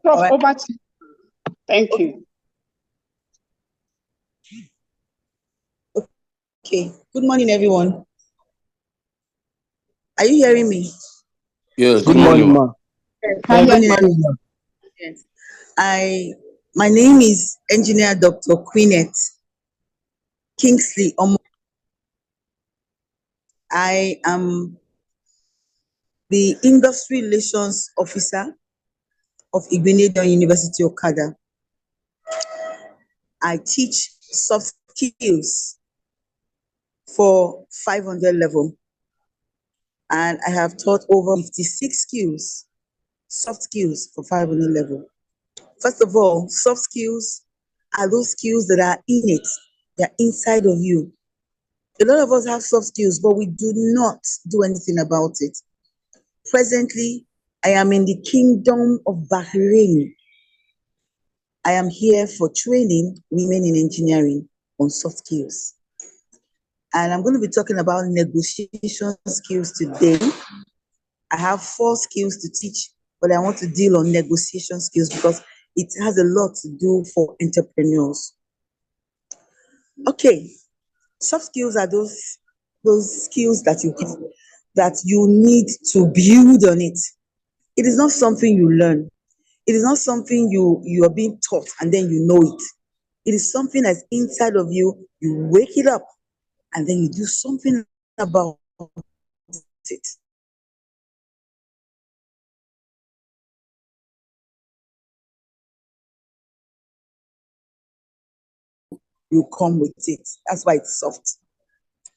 Prof, right. over to you. Thank you. Okay. Good morning, everyone. Are you hearing me? Yes, Good morning, ma. Good morning, everyone. Yes. My name is Engineer Dr. Queenette Kingsley Omo. I am the Industry Relations Officer of Igbinedion University, Okada. I teach soft skills for 500 level, and I have taught over 56 skills, soft skills for 500 level. First of all, soft skills are those skills that are innate, they're inside of you. A lot of us have soft skills, but we do not do anything about it. Presently, I am in the Kingdom of Bahrain. I am here for training women in engineering on soft skills. And I'm going to be talking about negotiation skills today. I have 4 skills to teach, but I want to deal on negotiation skills because it has a lot to do for entrepreneurs. Okay, soft skills are those skills that you need to build on it. It is not something you learn. It is not something you are being taught and then you know it. It is something that's inside of you. You wake it up and then you do something about it. You come with it. That's why it's soft.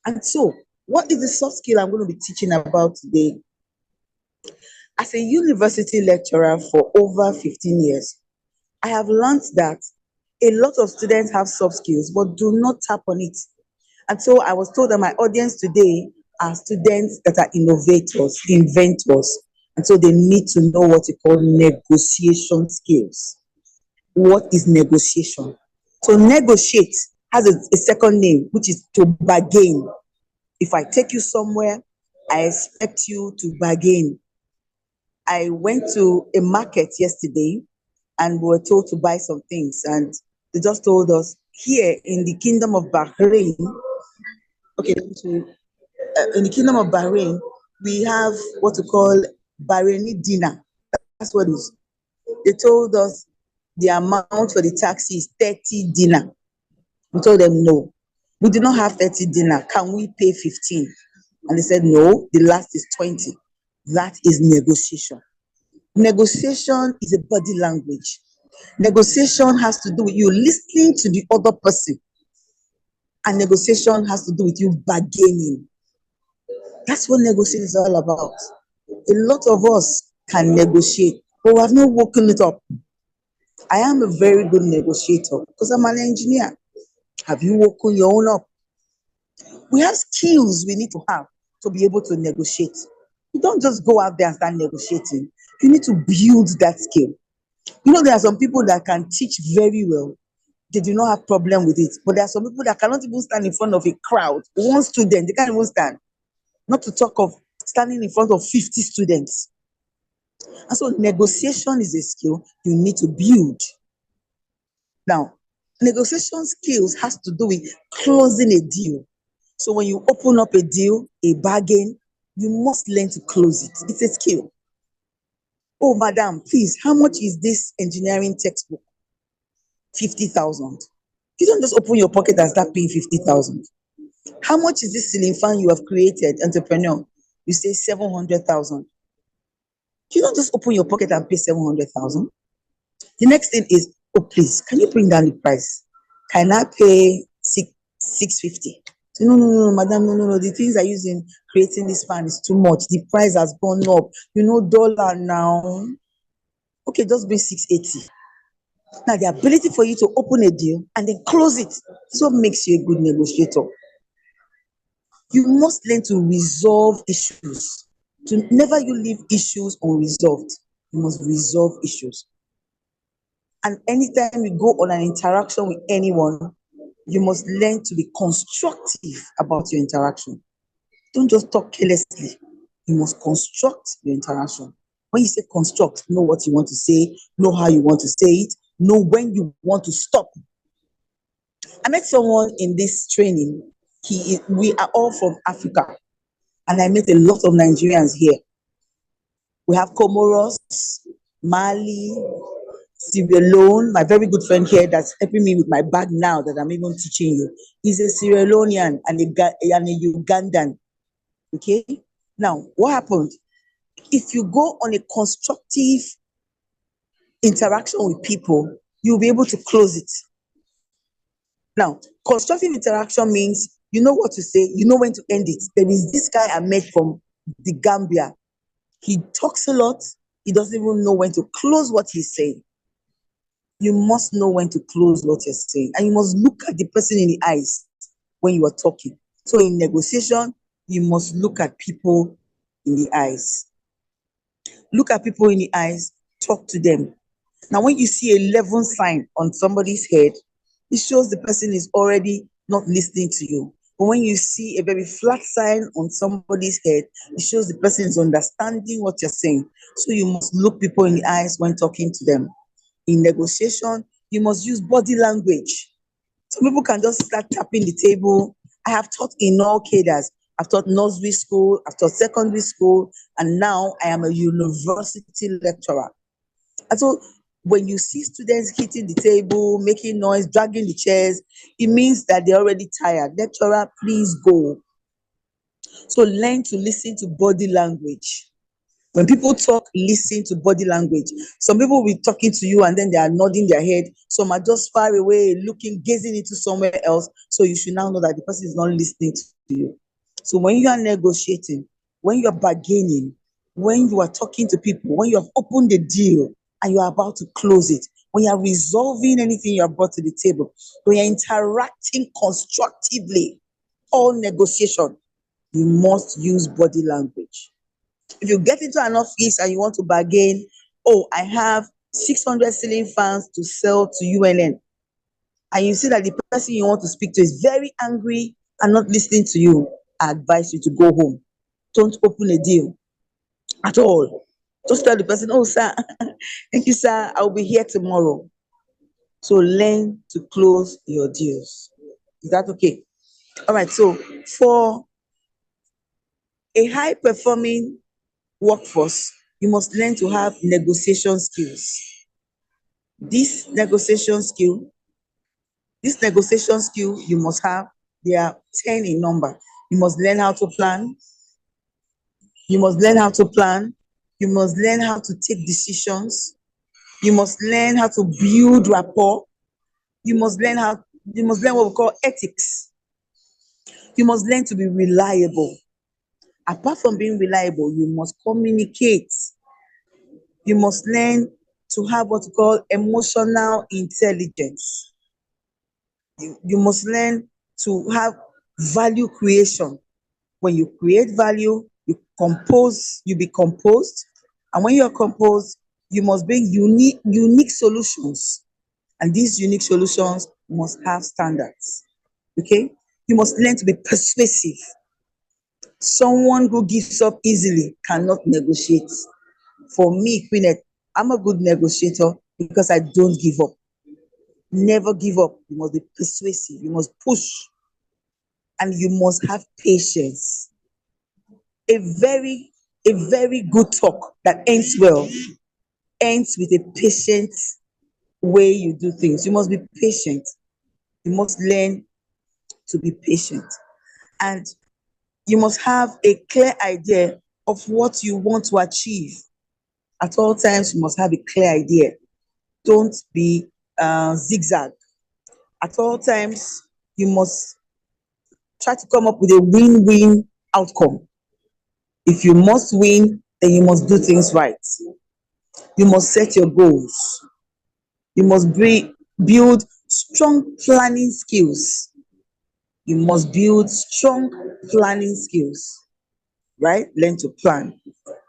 And so, what is the soft skill I'm going to be teaching about today? As a university lecturer for over 15 years, I have learned that a lot of students have soft skills but do not tap on it. And so I was told that my audience today are students that are innovators, inventors. And so they need to know what we call negotiation skills. What is negotiation? So negotiate has a second name, which is to bargain. If I take you somewhere, I expect you to bargain. I went to a market yesterday and we were told to buy some things, and they just told us here in the Kingdom of Bahrain, okay, in the Kingdom of Bahrain, we have what we call Bahraini dinner. That's what it is. They told us the amount for the taxi is 30 dinar. We told them no. We do not have 30 dinar. Can we pay 15? And they said no, the last is 20. That is negotiation. Negotiation is a body language. Negotiation has to do with you listening to the other person. And negotiation has to do with you bargaining. That's what negotiation is all about. A lot of us can negotiate, but we have not woken it up. I am a very good negotiator because I'm an engineer. Have you woken your own up? We have skills we need to have to be able to negotiate. You don't just go out there and start negotiating. You need to build that skill. You know, there are some people that can teach very well. They do not have problem with it. But there are some people that cannot even stand in front of a crowd. One student, they can't even stand. Not to talk of standing in front of 50 students. And so negotiation is a skill you need to build. Now, negotiation skills has to do with closing a deal. So when you open up a deal, a bargain, you must learn to close it. It's a skill. Oh, madam, please, how much is this engineering textbook? 50,000. You don't just open your pocket and start paying 50,000. How much is this ceiling fan you have created, entrepreneur? You say 700,000. You don't just open your pocket and pay 700,000. The next thing is, oh, please, can you bring down the price? Can I pay 650? So, no, madam, no. The things I use in creating this fan is too much. The price has gone up. You know, dollar now. Okay, just bring 680. Now, the ability for you to open a deal and then close it is what makes you a good negotiator. You must learn to resolve issues. Never you leave issues unresolved. You must resolve issues. And anytime you go on an interaction with anyone, you must learn to be constructive about your interaction. Don't just talk carelessly. You must construct your interaction. When you say construct, know what you want to say, know how you want to say it, know when you want to stop. I met someone in this training. We are all from Africa, and I met a lot of Nigerians here. We have Comoros, Mali, Sierra Leone. My very good friend here that's helping me with my bag now that I'm even teaching you. He's a Sierra Leonean and a Ugandan. Okay? Now, what happened? If you go on a constructive interaction with people, you'll be able to close it. Now, constructive interaction means you know what to say, you know when to end it. There is this guy I met from the Gambia. He talks a lot, he doesn't even know when to close what he's saying. You must know when to close what you're saying, and you must look at the person in the eyes when you are talking. So, in negotiation, you must look at people in the eyes. Look at people in the eyes, talk to them. Now, when you see a 11 sign on somebody's head, it shows the person is already not listening to you. But when you see a very flat sign on somebody's head, it shows the person is understanding what you're saying. So you must look people in the eyes when talking to them. In negotiation, you must use body language. Some people can just start tapping the table. I have taught in all cadres. I've taught nursery school, I've taught secondary school, and now I am a university lecturer. And so when you see students hitting the table, making noise, dragging the chairs, it means that they're already tired. Lecturer, please go. So learn to listen to body language. When people talk, listen to body language. Some people will be talking to you and then they are nodding their head. Some are just far away, looking, gazing into somewhere else. So you should now know that the person is not listening to you. So when you are negotiating, when you are bargaining, when you are talking to people, when you have opened the deal and you are about to close it, when you are resolving anything you have brought to the table, when you're interacting constructively, all negotiation, you must use body language. If you get into an office and you want to bargain, oh, I have 600 ceiling fans to sell to UNN, and you see that the person you want to speak to is very angry and not listening to you, I advise you to go home. Don't open a deal at all. Just tell the person, oh, sir, thank you, sir, I'll be here tomorrow. So learn to close your deals. Is that okay? All right, so for a high performing workforce, you must learn to have negotiation skills. This negotiation skill, this negotiation skill you must have, there are 10 in number. You must learn how to plan. You must learn how to plan. You must learn how to take decisions. You must learn how to build rapport. You must learn what we call ethics. You must learn to be reliable. Apart from being reliable, you must communicate. You must learn to have what we call emotional intelligence. You must learn to have value creation. When you create value, you be composed. And when you're composed, you must bring unique solutions. And these unique solutions must have standards. Okay? You must learn to be persuasive. Someone who gives up easily cannot negotiate. For me, Queenette, I'm a good negotiator because I don't give up. Never give up. You must be persuasive. You must push. And you must have patience. A very, a very good talk that ends well ends with a patient way you do things. You must be patient. You must learn to be patient. And you must have a clear idea of what you want to achieve. At all times, you must have a clear idea. Don't be zigzag. At all times, you must try to come up with a win-win outcome. If you must win, then you must do things right. You must set your goals. You must build strong planning skills. You must build strong planning skills, right? Learn to plan.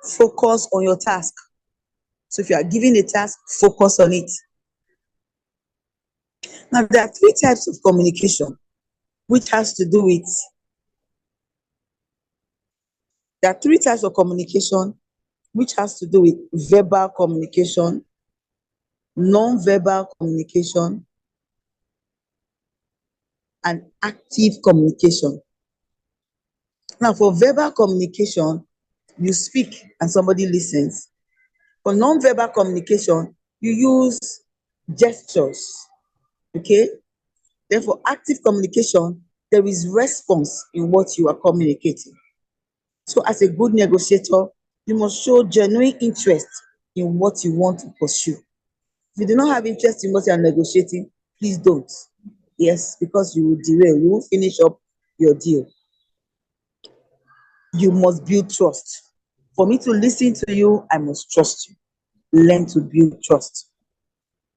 Focus on your task. So if you are given a task, focus on it. Now, there are three types of communication, which has to do with, there are three types of communication which has to do with verbal communication, non-verbal communication, and active communication. Now, for verbal communication, you speak and somebody listens. For non-verbal communication, you use gestures, okay? Then for active communication, there is response in what you are communicating. So as a good negotiator, you must show genuine interest in what you want to pursue. If you do not have interest in what you are negotiating, please don't. Yes, because you will derail, you won't finish up your deal. You must build trust. For me to listen to you, I must trust you. Learn to build trust.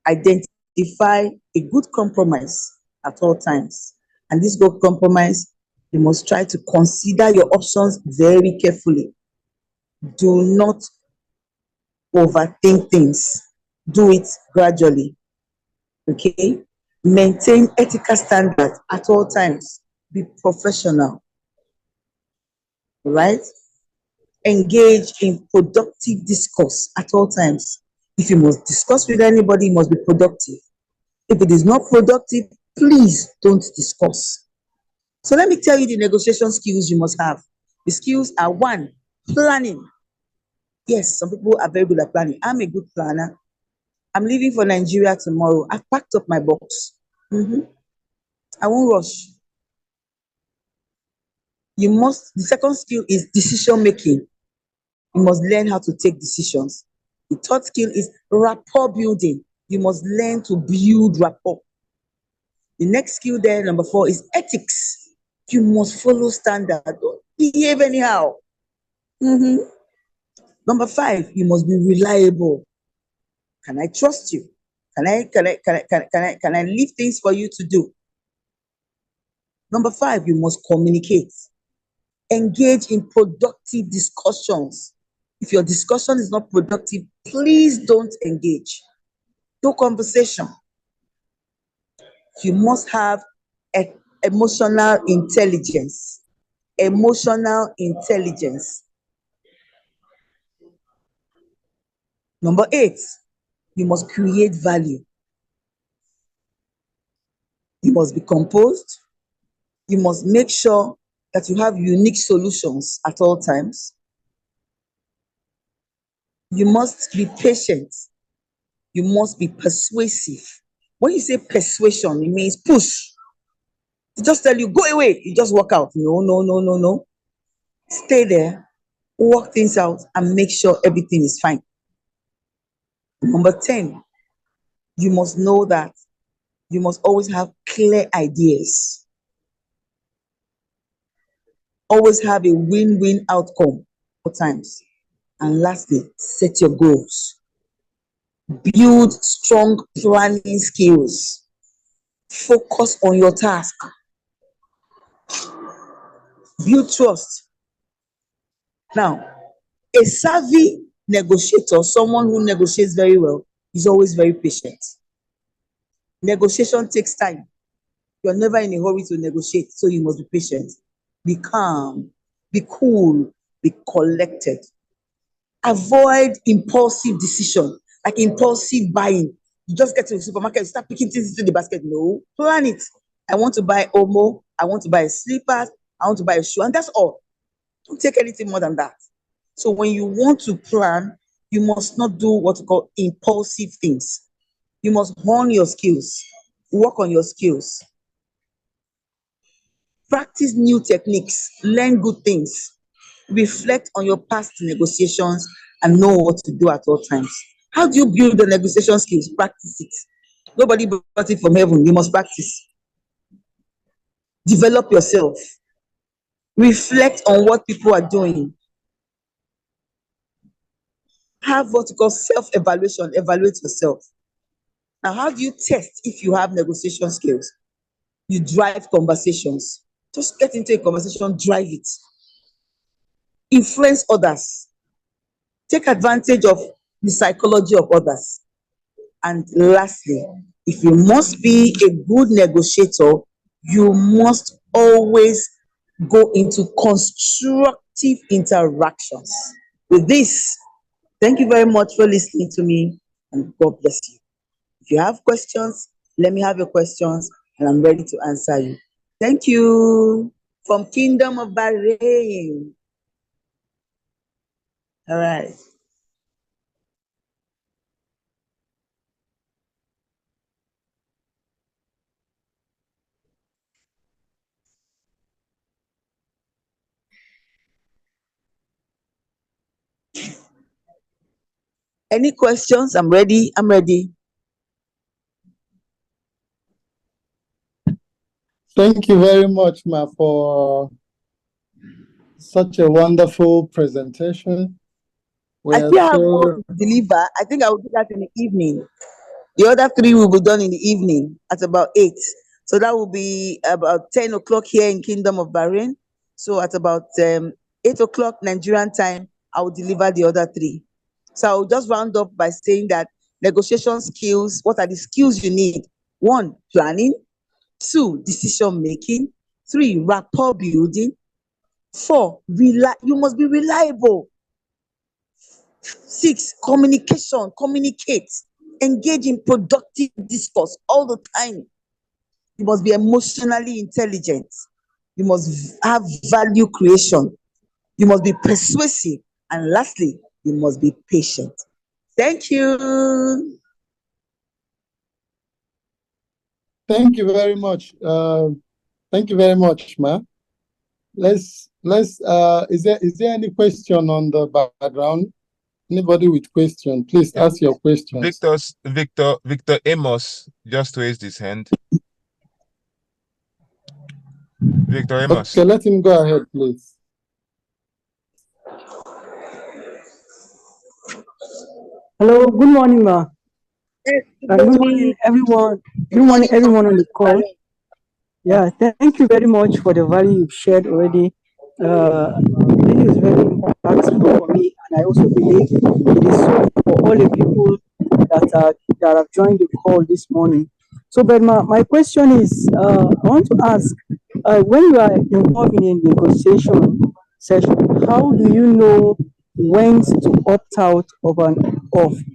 Identify a good compromise at all times. And this good compromise, you must try to consider your options very carefully. Do not overthink things. Do it gradually. Okay? Maintain ethical standards at all times. Be professional. Right? Engage in productive discourse at all times. If you must discuss with anybody, it must be productive. If it is not productive, please don't discuss. So let me tell you the negotiation skills you must have. The skills are: one, planning. Yes, some people are very good at planning. I'm a good planner. I'm leaving for Nigeria tomorrow. I've packed up my box. I won't rush. The second skill is decision making. You must learn how to take decisions. The third skill is rapport building. You must learn to build rapport. The next skill there, number 4, is ethics. You must follow standard. Don't behave anyhow. Number 5, you must be reliable. Can I trust you? Can I leave things for you to do? Number 5, you must communicate. Engage in productive discussions. If your discussion is not productive, please don't engage. No conversation. You must have emotional intelligence. Emotional intelligence. Number 8, you must create value. You must be composed. You must make sure that you have unique solutions at all times. You must be patient. You must be persuasive. When you say persuasion, it means push. To just tell you, go away, you just walk out. No. Stay there, work things out, and make sure everything is fine. Number 10, you must know that you must always have clear ideas. Always have a win-win outcome for times. And lastly, set your goals. Build strong planning skills. Focus on your task. Build trust. Now, a savvy negotiator, someone who negotiates very well, is always very patient. Negotiation takes time. You're never in a hurry to negotiate, so you must be patient. Be calm, be cool, be collected. Avoid impulsive decision, like impulsive buying. You just get to the supermarket, start picking things into the basket. No, plan it. I want to buy Omo, I want to buy slippers, I want to buy a shoe, and that's all. Don't take anything more than that. So when you want to plan, you must not do what you call impulsive things. You must hone your skills, work on your skills, practice new techniques, learn good things, reflect on your past negotiations, and know what to do at all times. How do you build the negotiation skills? Practice it. Nobody brought it from heaven. You must practice. Develop yourself. Reflect on what people are doing. Have what you call self-evaluation. Evaluate yourself. Now, how do you test if you have negotiation skills? You drive conversations. Just get into a conversation, drive it. Influence others. Take advantage of the psychology of others. And lastly, if you must be a good negotiator, you must always go into constructive interactions. With this, Thank you very much for listening to me, and God bless you. If you have questions, let me have your questions, and I'm ready to answer you. Thank you. From Kingdom of Bahrain. All right. Any questions? I'm ready. I'm ready. Thank you very much, Ma, for such a wonderful presentation. I We're still have more so to deliver. I think I will do that in the evening. The other three will be done in the evening at about 8. So that will be about 10 o'clock here in Kingdom of Bahrain. So at about 8 o'clock Nigerian time, I will deliver the other three. So I will just round up by saying that negotiation skills, what are the skills you need? 1, planning. 2, decision making. 3, rapport building. 4, you must be reliable. 6, communication, communicate, engage in productive discourse all the time. You must be emotionally intelligent. You must have value creation. You must be persuasive. And lastly, you must be patient. Thank you. thank you very much. Thank you very much, Ma. Let's is there any question on the background? Anybody with question, please ask your questions. Victor Amos just raised his hand. Victor Amos. Okay, let him go ahead, please. Hello, good morning, Ma. Yes, Good morning, everyone. Good morning, everyone on the call. Yeah, thank you very much for the value you've shared already. This is very impactful for me, and I also believe it is so for all the people that have joined the call this morning. So, but my question is, I want to ask, when you are involved in a negotiation session, how do you know when to opt out of a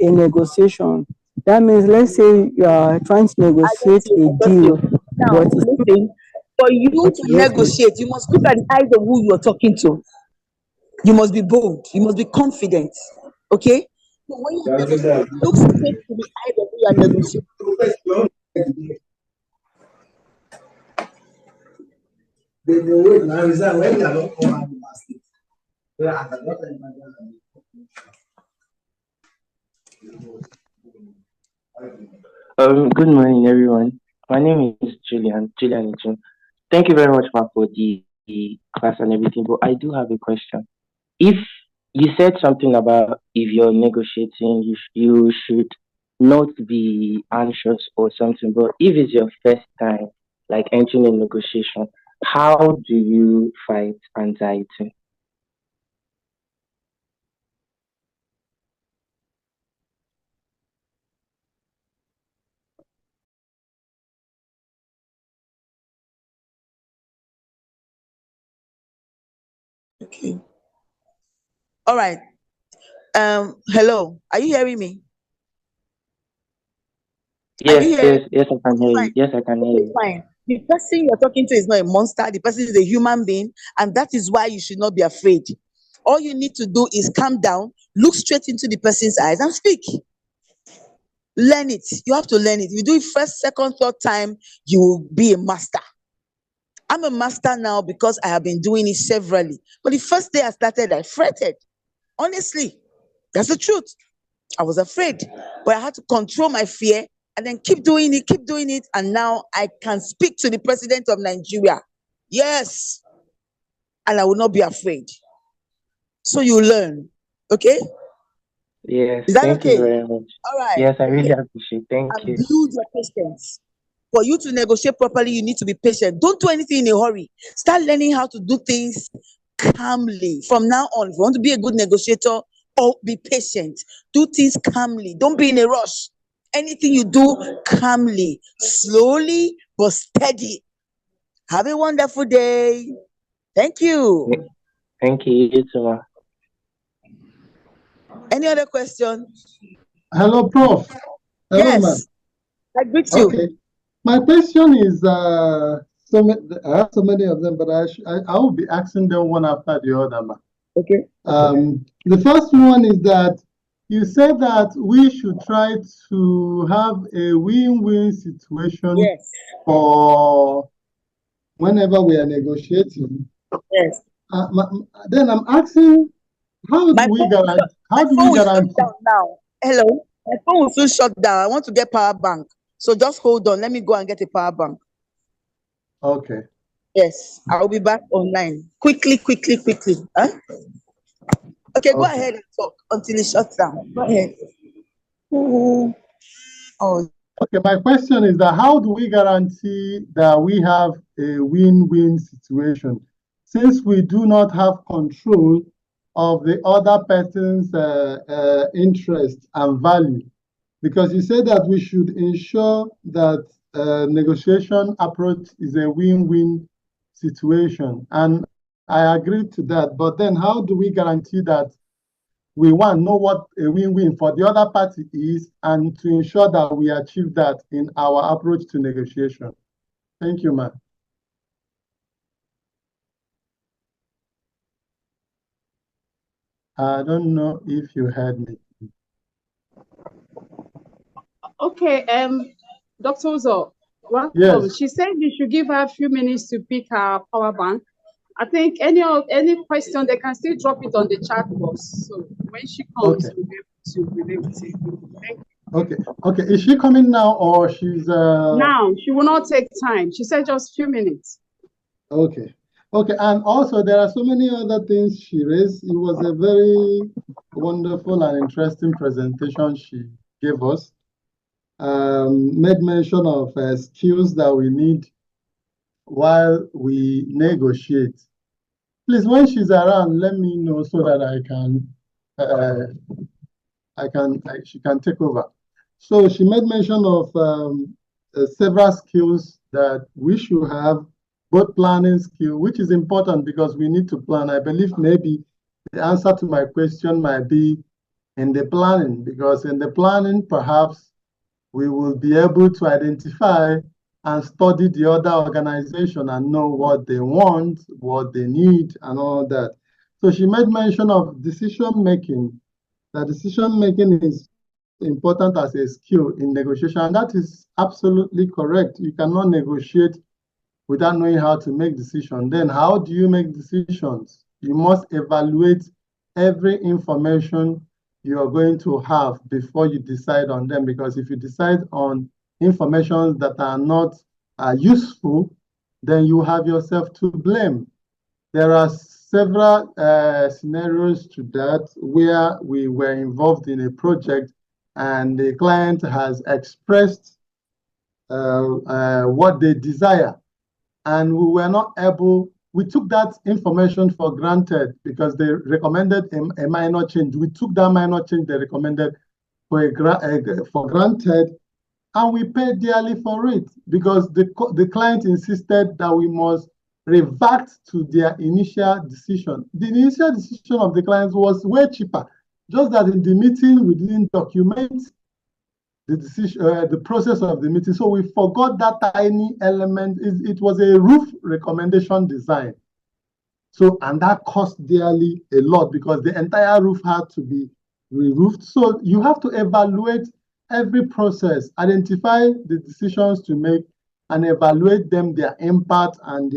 negotiation? That means, let's say you are trying to negotiate a deal. Now, listen, for you to negotiate, you must look at the eyes of who you are talking to. You must be bold. You must be confident. Okay? So when you negotiate, look straight to the eyes of who you are negotiating. Good morning, everyone. My name is Julian Ijun. Thank you very much, Ma, for the class and everything. But I do have a question. If you said something about if you're negotiating, you should not be anxious or something. But if it's your first time, like entering a negotiation, how do you fight anxiety? Okay. All right. Hello. Are you hearing me? Are you hearing? Yes, I can hear you. Fine. Yes, I can hear Okay, you. fine. The person you're talking to is not a monster. The person is a human being, and that is why you should not be afraid. All you need to do is calm down, look straight into the person's eyes, and speak. Learn it. You have to learn it. If you do it first, second, third time, you will be a master. I'm a master now because I have been doing it severally. But the first day I started, I fretted. Honestly, that's the truth. I was afraid, but I had to control my fear and then keep doing it. And now I can speak to the president of Nigeria. Yes. And I will not be afraid. So you learn. Okay? Yes, Is that thank you okay? very much. All right. Yes, I really Okay. appreciate. Thank And you. build your patience. For you to negotiate properly, you need to be patient. Don't do anything in a hurry. Start learning how to do things calmly. From now on, if you want to be a good negotiator, be patient. Do things calmly. Don't be in a rush. Anything you do, calmly, slowly, but steady. Have a wonderful day. Thank you. Thank you, you too, Ma. Any other question? Hello, Prof. Hello, ma'am. Yes, I greet you. Okay. My question is, I have so many of them, but I will be asking them one after the other, ma'am. Okay. The first one is that you said that we should try to have a win-win situation Yes. for whenever we are negotiating. Yes. Then I'm asking, how My do we phone, guarantee? my phone will shut down now. Hello. My phone will soon shut down. I want to get power bank. So just hold on. Let me go and get a power bank. Okay. Yes, I'll be back online. Quickly. Huh? Okay, go Okay. ahead and talk until it shuts down. Go ahead. Oh, Okay, my question is that how do we guarantee that we have a win-win situation since we do not have control of the other person's interest and value? Because you said that we should ensure that negotiation approach is a win-win situation. And I agree to that. But then how do we guarantee that we want to know what a win-win for the other party is and to ensure that we achieve that in our approach to negotiation? Thank you, ma'am. I don't know if you heard me. Okay, Dr. Uzo, welcome. Yes. She said you should give her a few minutes to pick her power bank. I think any question, they can still drop it on the chat box. So when she comes, Okay. we'll be able to relate with you. Thank you. Okay. Is she coming now or she's Now, she will not take time. She said just a few minutes. Okay. And also there are so many other things she raised. It was a very wonderful and interesting presentation she gave us. Made mention of skills that we need while we negotiate. Please, when she's around, let me know so that she can take over. So she made mention of several skills that we should have, both planning skill, which is important because we need to plan. I believe maybe the answer to my question might be in the planning, because in the planning, perhaps we will be able to identify and study the other organization and know what they want, what they need, and all that. So she made mention of decision making. That decision making is important as a skill in negotiation, and that is absolutely correct. You cannot negotiate without knowing how to make decisions. Then how do you make decisions? You must evaluate every information you are going to have before you decide on them, because if you decide on information that are not useful, then you have yourself to blame. There are several scenarios to that where we were involved in a project and the client has expressed what they desire, and we were not able, we took that information for granted because they recommended a minor change. We took that minor change they recommended for granted, and we paid dearly for it because the client insisted that we must revert to their initial decision. The initial decision of the client was way cheaper, just that in the meeting we didn't document the decision, the process of the meeting. So we forgot that tiny element. It was a roof recommendation design. So, and that cost dearly a lot because the entire roof had to be re-roofed. So you have to evaluate every process, identify the decisions to make, and evaluate them, their impact and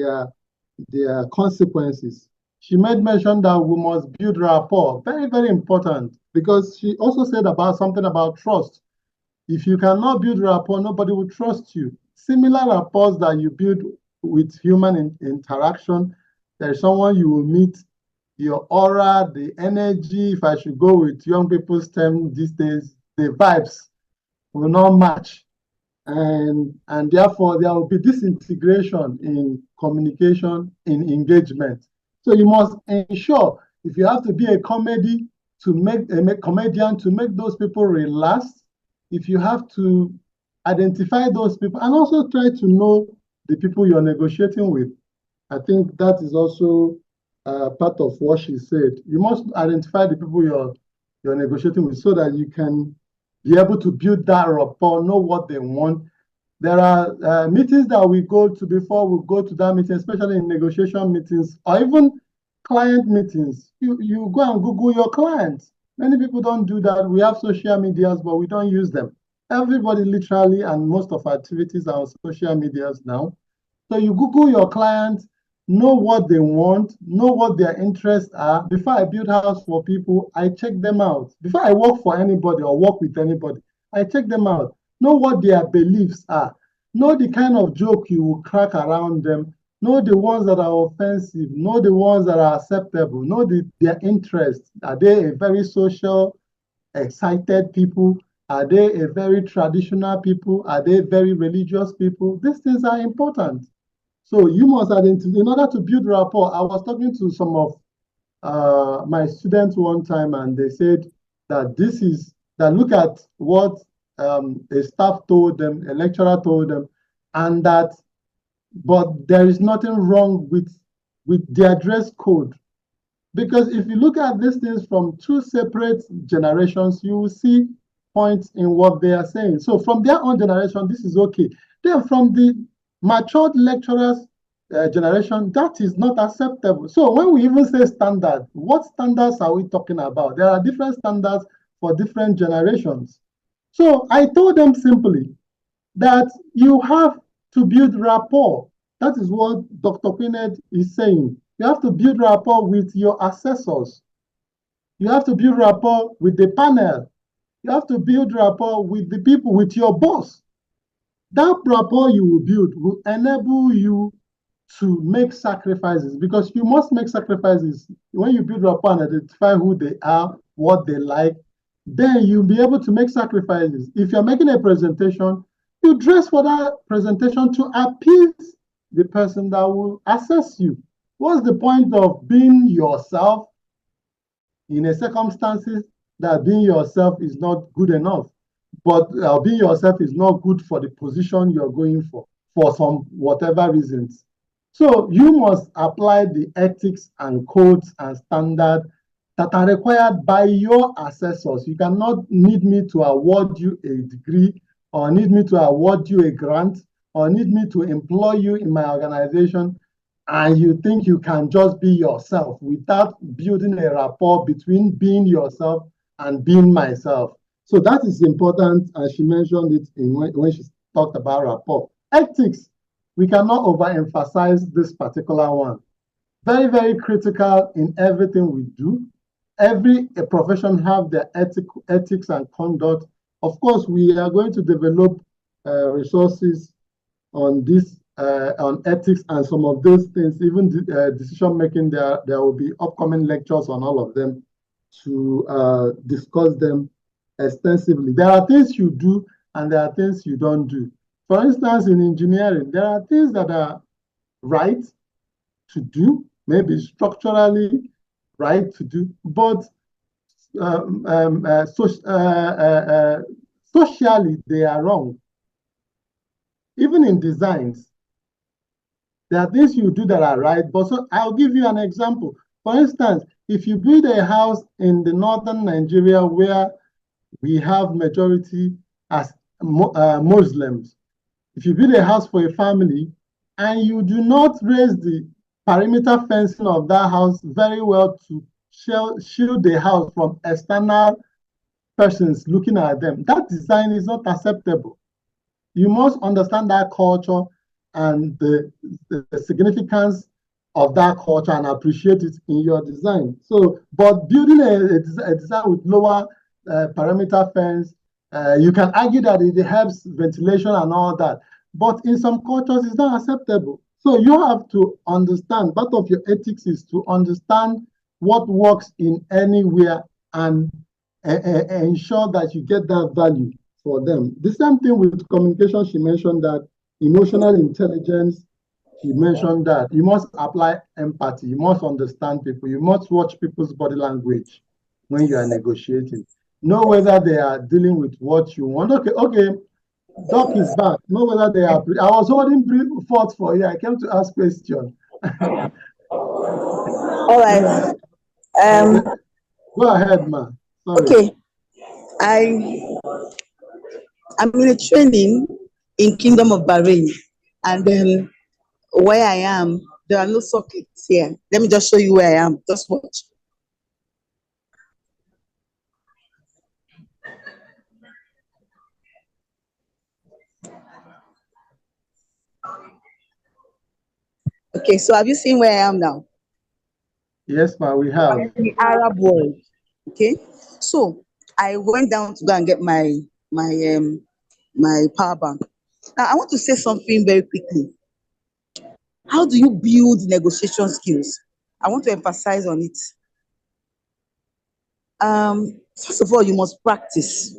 their consequences. She made mention that we must build rapport. Very, very important, because she also said about something about trust. If you cannot build rapport, nobody will trust you. Similar rapports that you build with human interaction, there's someone you will meet, your aura, the energy, if I should go with young people's term these days, the vibes will not match. And therefore, there will be disintegration in communication, in engagement. So you must ensure, if you have to be a comedian to make those people relax, if you have to identify those people and also try to know the people you're negotiating with. I think that is also part of what she said. You must identify the people you're you're negotiating with, so that you can be able to build that rapport, know what they want. There are meetings that we go to before we go to that meeting, especially in negotiation meetings or even client meetings. You go and Google your clients. Many people don't do that. We have social medias, but we don't use them. Everybody literally, and most of our activities are on social medias now. So you Google your clients, know what they want, know what their interests are. Before I build house for people, I check them out. Before I work for anybody or work with anybody, I check them out. Know what their beliefs are. Know the kind of joke you will crack around them. Know the ones that are offensive. Know the ones that are acceptable. Know their interests. Are they a very social, excited people? Are they a very traditional people? Are they very religious people? These things are important. So you must identify, in order to build rapport. I was talking to some of my students one time, and they said that look at what a staff told them, a lecturer told them, and but there is nothing wrong with their dress code. Because if you look at these things from two separate generations, you will see points in what they are saying. So from their own generation, this is okay. Then from the matured lecturers generation, that is not acceptable. So when we even say standard, what standards are we talking about? There are different standards for different generations. So I told them simply that you have to build rapport. That is what Dr. Pined is saying. You have to build rapport with your assessors. You have to build rapport with the panel. You have to build rapport with the people, with your boss. That rapport you will build will enable you to make sacrifices, because you must make sacrifices. When you build rapport and identify who they are, what they like, then you'll be able to make sacrifices. If you're making a presentation, you dress for that presentation to appease the person that will assess you. What's the point of being yourself in a circumstances that being yourself is not good enough? But being yourself is not good for the position you're going for some whatever reasons. So you must apply the ethics and codes and standards that are required by your assessors. You cannot need me to award you a degree, or need me to award you a grant, or need me to employ you in my organization, and you think you can just be yourself without building a rapport between being yourself and being myself. So that is important, and she mentioned it when she talked about rapport. Ethics, we cannot overemphasize this particular one. Very, very critical in everything we do. Every profession have their ethics and conduct. Of course, we are going to develop resources on this, on ethics and some of those things, even decision making. There will be upcoming lectures on all of them to discuss them extensively. There are things you do and there are things you don't do. For instance, in engineering, there are things that are right to do, maybe structurally right to do, but socially they are wrong. Even in designs, there are things you do that are right, but so I'll give you an example. For instance, if you build a house in the northern Nigeria where we have majority as Muslims, if you build a house for a family and you do not raise the perimeter fencing of that house very well to shield the house from external persons looking at them, that design is not acceptable. You must understand that culture and the significance of that culture and appreciate it in your design. So, but building a design with lower perimeter fence, you can argue that it helps ventilation and all that, but in some cultures it's not acceptable. So you have to understand, part of your ethics is to understand what works in anywhere and ensure that you get that value for them. The same thing with communication. She mentioned that emotional intelligence. She mentioned that you must apply empathy. You must understand people. You must watch people's body language when you are negotiating. Know whether they are dealing with what you want. Okay, Doc is back. Know whether they are. I was holding forth for you. I came to ask questions. All right. Go ahead, ma. Sorry. Okay, I I'm in a training in Kingdom of Bahrain, and then where I am, there are no sockets here. Let me just show you where I am. Just watch. Okay, so have you seen where I am now? Yes, ma, we I'm have. in the Arab world. Okay, so I went down to go and get my my power bank. Now I want to say something very quickly. How do you build negotiation skills? I want to emphasize on it. First of all, you must practice.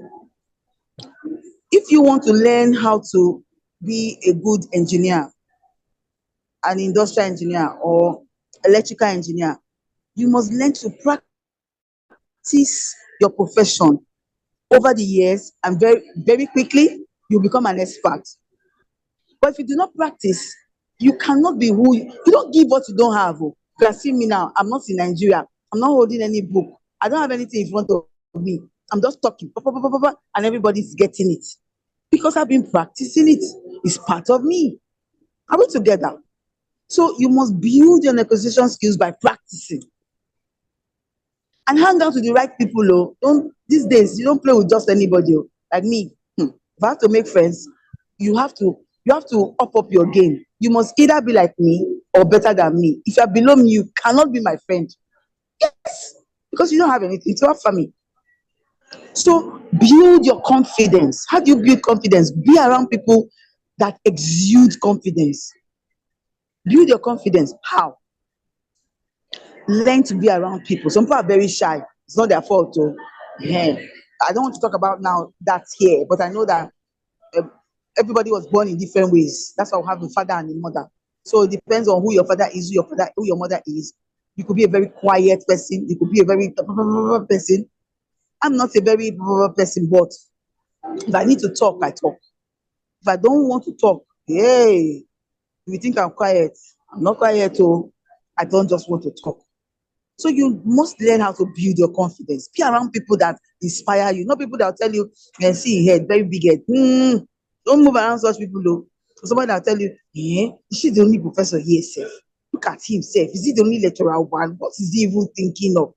If you want to learn how to be a good engineer, an industrial engineer, or electrical engineer, you must learn to practice your profession over the years, and very quickly you become an expert. But if you do not practice, you cannot be who you don't give what you don't have. Oh. You can see me now. I'm not in Nigeria. I'm not holding any book. I don't have anything in front of me. I'm just talking, pa, pa, pa, pa, pa, pa, and everybody's getting it because I've been practicing it. It's part of me. Are we together? So you must build your negotiation skills by practicing and hang out with the right people. Oh, don't these days you don't play with just anybody. Oh. Like me, if I have to make friends, you have to up your game. You must either be like me or better than me. If you are below me, you cannot be my friend. Yes, because you don't have anything to offer me. So build your confidence. How do you build confidence? Be around people that exude confidence. Build your confidence. How? Learn to be around people. Some people are very shy. It's not their fault. Oh. Yeah. I don't want to talk about now that here, but I know that uh, everybody was born in different ways. That's why we have a father and a mother. So it depends on who your father is, who your mother is. You could be a very quiet person. You could be a very person. I'm not a very person, but if I need to talk, I talk. If I don't want to talk, hey, if you think I'm quiet, I'm not quiet. Oh, I don't just want to talk. So you must learn how to build your confidence. Be around people that inspire you, not people that will tell you, see head, very big head. Don't move around such people though. Somebody that will tell you, is she the only professor here, sef? Look at himself. Is he the only lecturer one? What is he even thinking of?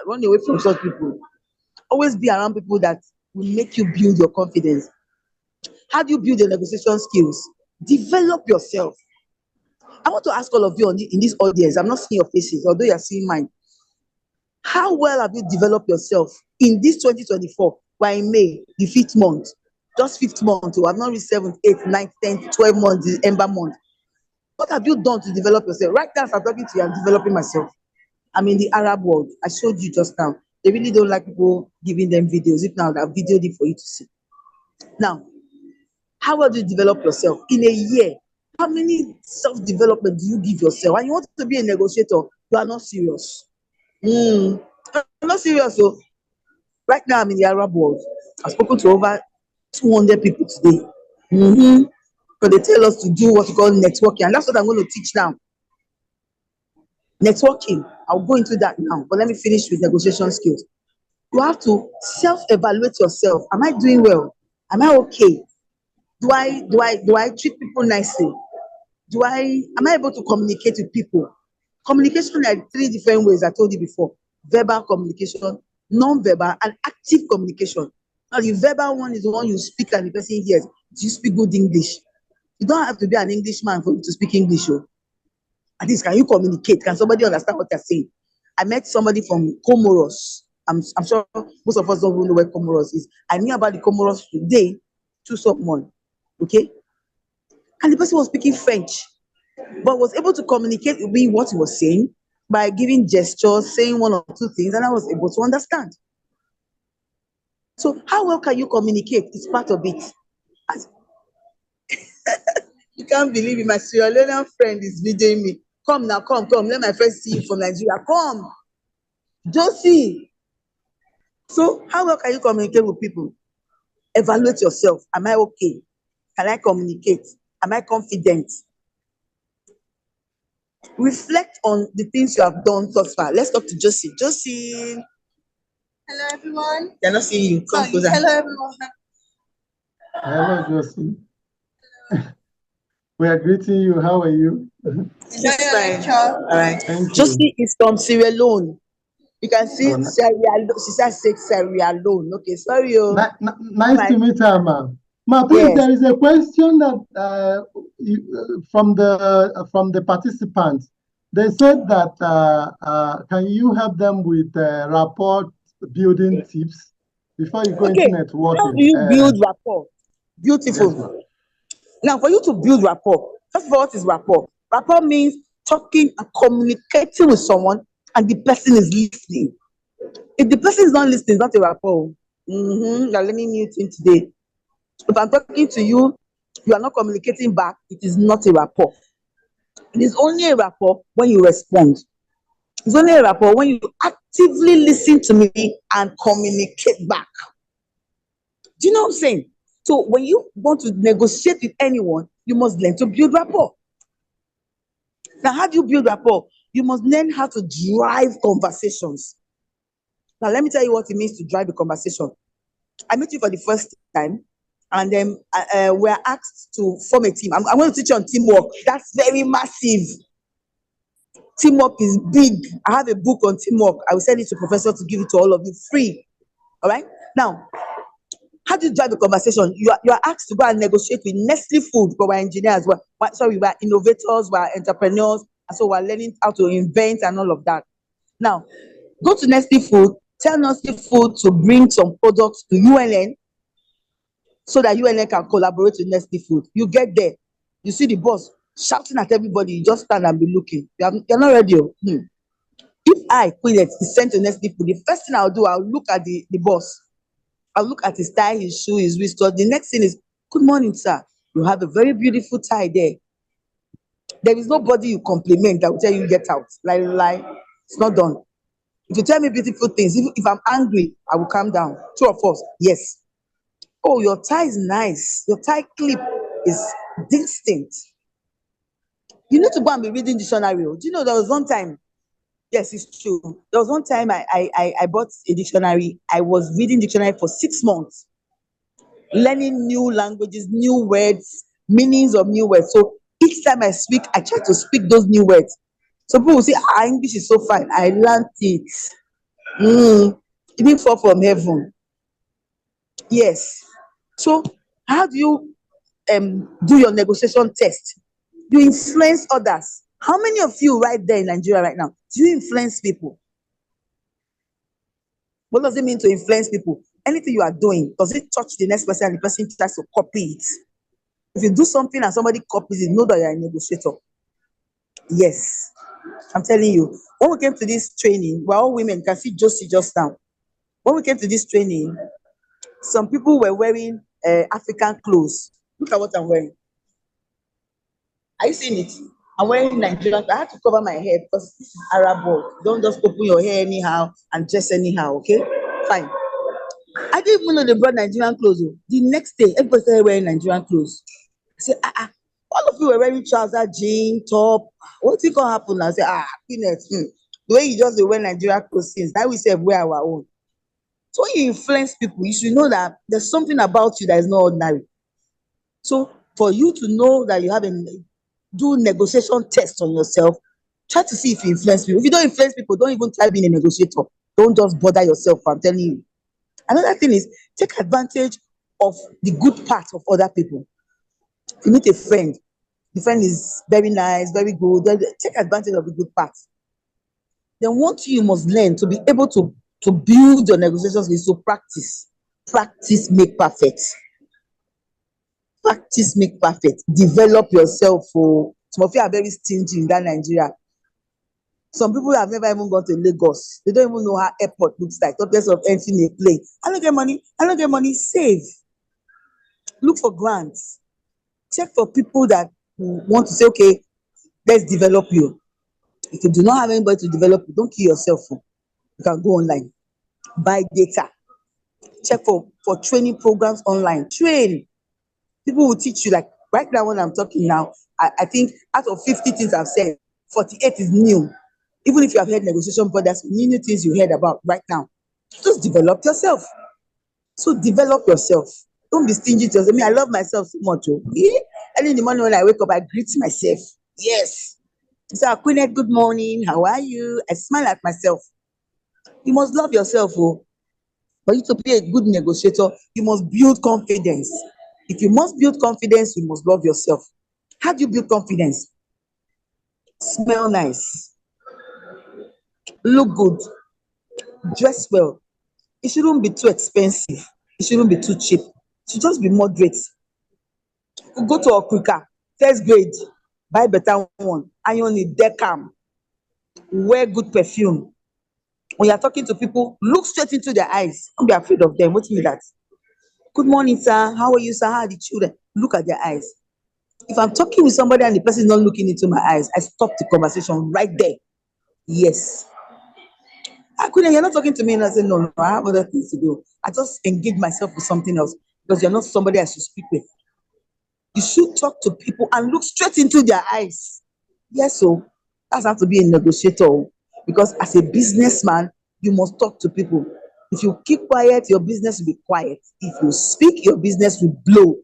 Run away from such people. Always be around people that will make you build your confidence. How do you build your negotiation skills? Develop yourself. I want to ask all of you in this audience, I'm not seeing your faces, although you're seeing mine. How well have you developed yourself in this 2024? We're in May, the 5th month, just 5th month. I've not reached 7th, 8th, 9th, 10th, 12 months, the ember month. What have you done to develop yourself? Right now, as I'm talking to you, I'm developing myself. I'm in the Arab world. I showed you just now. They really don't like people giving them videos. If now, I've videoed it for you to see. Now, how well do you develop yourself in a year? How many self-development do you give yourself? And you want to be a negotiator, you are not serious. I'm not serious. So right now, I'm in the Arab world. I've spoken to over 200 people today. But they tell us to do what we call networking, and that's what I'm going to teach now. Networking, I'll go into that now, but let me finish with negotiation skills. You have to self-evaluate yourself. Am I doing well? Am I okay? Do I treat people nicely? Am I able to communicate with people? Communication are 3 different ways. I told you before: verbal communication, non-verbal, and active communication. Now, the verbal one is the one you speak and the person hears. Do you speak good English? You don't have to be an Englishman for you to speak English. Oh. At least, can you communicate? Can somebody understand what you're saying? I met somebody from Comoros. I'm sure most of us don't even know where Comoros is. I knew about the Comoros today, to someone. Okay? And the person was speaking French, but was able to communicate with me what he was saying by giving gestures, saying 1 or 2 things, and I was able to understand. So, how well can you communicate? It's part of it. As you can't believe it, my Sierra Leonean friend is videoing me. Come now, come. Let my friend see you from Nigeria. Come, Josie. So, how well can you communicate with people? Evaluate yourself. Am I okay? Can I communicate? Am I confident? Reflect on the things you have done thus far. Let's talk to Josie. Josie, Hello, everyone. They're not seeing you. Come Sorry. closer. Hello, everyone. Hello, Josie. We are greeting you. How are you? Enjoy your lecture. All right. Thank you. Josie is from Sierra Leone. You can see Oh, Sierra Leone. She says Sierra Leone. Okay, sorry. Nice to meet her, ma. Ma, please, Yes. there is a question that from the participants. They said that can you help them with rapport building tips before you go into Okay. networking? How do you build rapport? Beautiful. Yes, Now, for you to build rapport, first of all, what is rapport? Rapport means talking and communicating with someone, and the person is listening. If the person is not listening, it's not a rapport. You're learning new thing today. If I'm talking to you, you are not communicating back, it is not a rapport. It is only a rapport when you respond. It's only a rapport when you actively listen to me and communicate back. Do you know what I'm saying? So when you want to negotiate with anyone, you must learn to build rapport. Now, how do you build rapport? You must learn how to drive conversations. Now, let me tell you what it means to drive a conversation. I met you for the first time, and then we're asked to form a team. I'm going to teach you on teamwork. That's very massive. Teamwork is big. I have a book on teamwork. I will send it to Professor to give it to all of you free. All right? Now, how do you drive a conversation? You are asked to go and negotiate with Nestle Food, but we're engineers. We're innovators, we're entrepreneurs, and so we're learning how to invent and all of that. Now, go to Nestle Food, tell Nestle Food to bring some products to UNN so that UNN can collaborate with Nestle Food. You get there, you see the boss shouting at everybody, you just stand and be looking. You're not ready. If I, Queen, is sent to Nestle Food, the first thing I'll do, I'll look at the boss. I'll look at his tie, his shoe, his wristwatch. The next thing is, good morning, sir. You have a very beautiful tie there. There is nobody you compliment that will tell you get out. Lie. It's not done. If you tell me beautiful things, if I'm angry, I will calm down. True or false? Yes. Oh, your tie is nice. Your tie clip is distinct. You need to go and be reading dictionary. Do you know there was one time? Yes, it's true. There was one time I bought a dictionary. I was reading dictionary for 6 months, learning new languages, new words, meanings of new words. So each time I speak, I try to speak those new words. So people will say, English is so fine. I learned it. It didn't fall from heaven. Yes. So how do you do your negotiation test? You influence others. How many of you right there in Nigeria right now, do you influence people? What does it mean to influence people? Anything you are doing, does it touch the next person and the person tries to copy it? If you do something and somebody copies it, know that you're a negotiator. Yes. I'm telling you. When we came to this training, we're all women. You can see Josie just now. When we came to this training, some people were wearing African clothes. Look at what I'm wearing. Are you seeing it? I'm wearing Nigerian. I had to cover my hair because this is Arab world. Don't just open your hair anyhow and dress anyhow, okay? Fine. I didn't even know they brought Nigerian clothes. The next day, everybody started wearing Nigerian clothes. I said, all of you were wearing trousers, jean, top. What's it gonna happen? I said, peanuts. The way you just wear Nigerian clothes since that we say wear our own. So when you influence people, you should know that there's something about you that is not ordinary. So for you to know that you have do negotiation test on yourself, try to see if you influence people. If you don't influence people, don't even try being a negotiator. Don't just bother yourself, I'm telling you. Another thing is take advantage of the good parts of other people. If you meet a friend, the friend is very nice, very good, take advantage of the good parts. Then what you must learn to be able to build your negotiations is to practice. Practice make perfect. Practice make perfect. Develop yourself. Some of you are very stingy in that Nigeria. Some people have never even gone to Lagos. They don't even know how airport looks like. Not less of entering a plane. I don't get money. Save. Look for grants. Check for people that want to say, okay, let's develop you. If you do not have anybody to develop you, don't kill yourself. You can go online. Buy data. Check for training programs online. Train. People will teach you, like right now when I'm talking now, I think out of 50 things I've said, 48 is new. Even if you have heard negotiation, but there's new things you heard about right now. Just develop yourself. So develop yourself. Don't be stingy to yourself. I love myself so much. Oh. Early in the morning when I wake up, I greet myself. Yes. So, Queenette, good morning. How are you? I smile at myself. You must love yourself. Oh. For you to be a good negotiator, you must build confidence. If you must build confidence, you must love yourself. How do you build confidence? Smell nice, look good, dress well. It shouldn't be too expensive. It shouldn't be too cheap. It should just be moderate. You go to Okrika, first grade, buy better one, iron it, deck am, wear good perfume. When you're talking to people, look straight into their eyes. Don't be afraid of them. What mean that? Good morning, sir. How are you, sir? How are the children? Look at their eyes. If I'm talking with somebody and the person is not looking into my eyes, I stop the conversation right there. Yes. You're not talking to me, and I say, no, I have other things to do. I just engage myself with something else because you're not somebody I should speak with. You should talk to people and look straight into their eyes. Yes, so that's how to be a negotiator. Because as a businessman, you must talk to people. If you keep quiet, your business will be quiet. If you speak, your business will blow.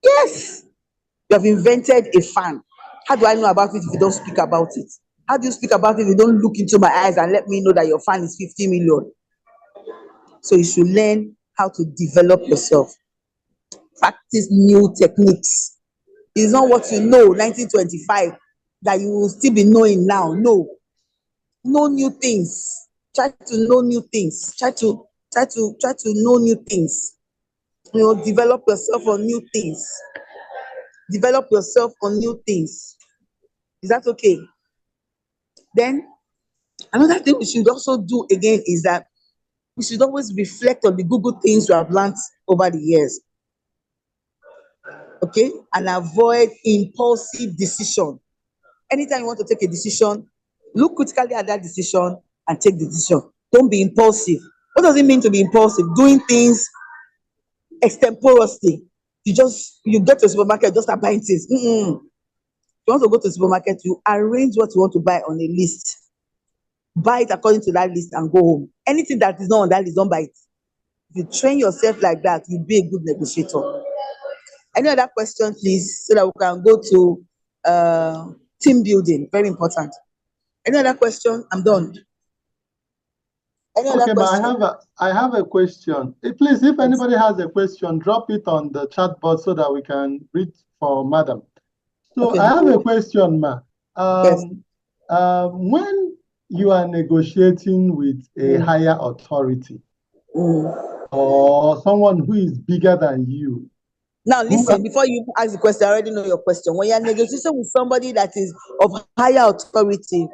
Yes. You have invented a fan. How do I know about it if you don't speak about it? How do you speak about it if you don't look into my eyes and let me know that your fan is 50 million? So you should learn how to develop yourself. Practice new techniques. It's not what you know 1925 that you will still be knowing now. No. Know new things. Try to know new things. Try to know new things. Develop yourself on new things. Develop yourself on new things. Is that okay? Then another thing we should also do again is that we should always reflect on the good things we have learned over the years. Okay, and avoid impulsive decision. Anytime you want to take a decision, look critically at that decision and take the decision. Don't be impulsive. What does it mean to be impulsive? Doing things extemporaneously. You get to the supermarket, just start buying things. If you want to go to the supermarket, you arrange what you want to buy on a list. Buy it according to that list and go home. Anything that is not on that list, don't buy it. If you train yourself like that, you'll be a good negotiator. Any other question, please, so that we can go to team building. Very important. Any other question? I'm done. Any other Okay, but question? I have a question. Please, if anybody has a question, drop it on the chat box so that we can read for madam. So Okay. I have a question, ma. Yes. When you are negotiating with a higher authority or someone who is bigger than you. Now listen, before you ask the question, I already know your question. When you're negotiating with somebody that is of higher authority,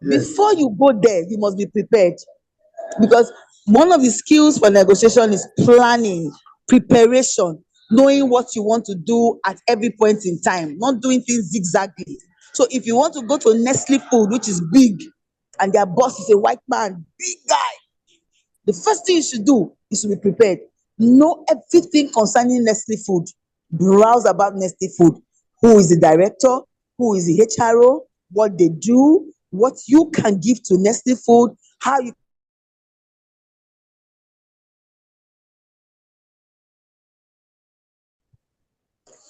before you go there, you must be prepared. Because one of the skills for negotiation is planning, preparation, knowing what you want to do at every point in time, not doing things zigzagly. So if you want to go to Nestle Food, which is big, and their boss is a white man, big guy, the first thing you should do is to be prepared. Know everything concerning Nestle Food. Browse about Nestle Food. Who is the director? Who is the HRO? What they do? What you can give to Nestle Food? How you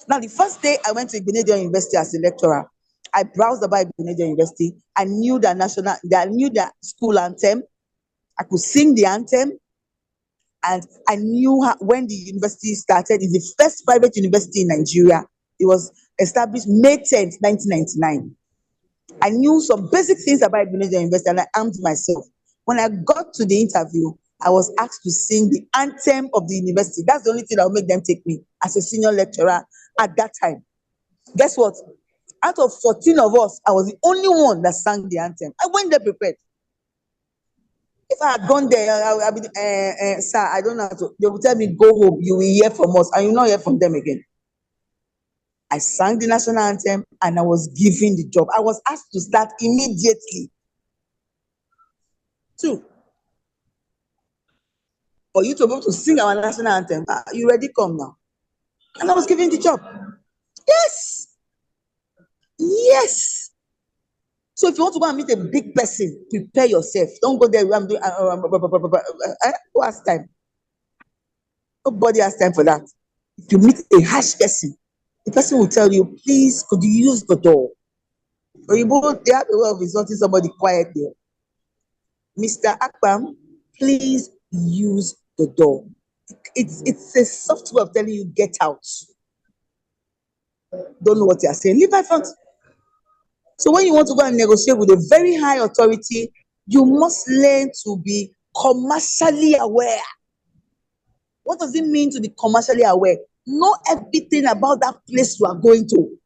Now, the first day I went to Igbenedion University as a lecturer, I browsed about Igbenedion University. I knew their school anthem. I could sing the anthem. And I knew when the university started. It's the first private university in Nigeria. It was established May 10th, 1999. I knew some basic things about Igbenedion University and I armed myself. When I got to the interview, I was asked to sing the anthem of the university. That's the only thing that will make them take me as a senior lecturer at that time. Guess what? Out of 14 of us, I was the only one that sang the anthem. I went there prepared. If I had gone there, I'd be, sir, I don't know how to. They would tell me, go home, you will hear from us, and you will not hear from them again. I sang the national anthem and I was given the job. I was asked to start immediately. 2, for you to be able to sing our national anthem, you ready? Come now. And I was given the job. Yes. Yes. So if you want to go and meet a big person, prepare yourself. Don't go there. I'm doing. Who has time? Nobody has time for that. If you meet a harsh person, the person will tell you, please, could you use the door? Or you both, they have a way of insulting somebody quietly. Mr. Akbam, please use the door. It's a soft way of telling you, get out. Don't know what you are saying. Leave my front. So when you want to go and negotiate with a very high authority, you must learn to be commercially aware. What does it mean to be commercially aware? Know everything about that place you are going to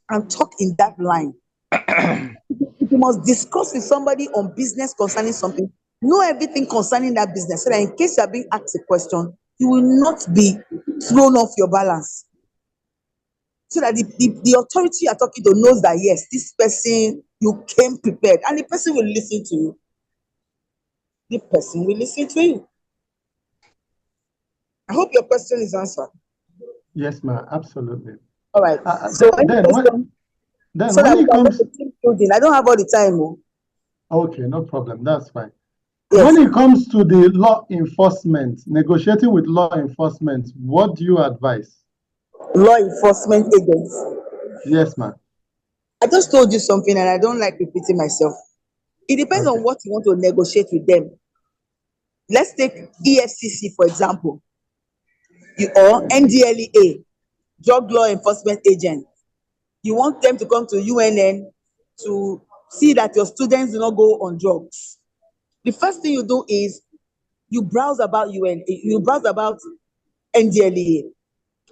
and talk in that line. If you must discuss with somebody on business concerning something, know everything concerning that business so that in case you are being asked a question, you will not be thrown off your balance. So that the authority you are talking to knows that yes, this person, you came prepared, and the person will listen to you. The person will listen to you. I hope your question is answered. Yes, ma'am, absolutely. All right. So Then when that we it can comes, make a team building. I don't have all the time. okay, no problem, that's fine. Yes. When it comes to the law enforcement, negotiating with law enforcement, what do you advise? Law enforcement agents. Yes, ma'am. I just told you something and I don't like repeating myself. It depends on Okay. what you want to negotiate with them. Let's take EFCC, for example, or NDLEA, Drug Law Enforcement Agent. You want them to come to UNN to see that your students do not go on drugs. The first thing you do is you browse about you browse about NDLEA.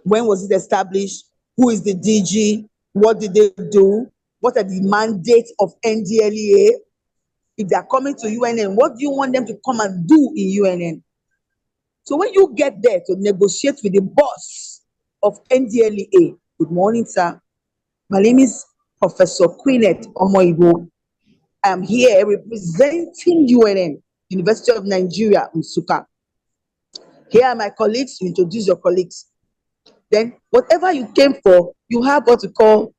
When was it established? Who is the DG? What did they do? What are the mandates of NDLEA? If they are coming to UNN, what do you want them to come and do in UNN? So when you get there to negotiate with the boss of NDLEA, good morning, sir. My name is Professor Queenet Omoibo. I'm here representing UNN, University of Nigeria, Nsukka. Here are my colleagues. You introduce your colleagues. Then whatever you came for, you have what we call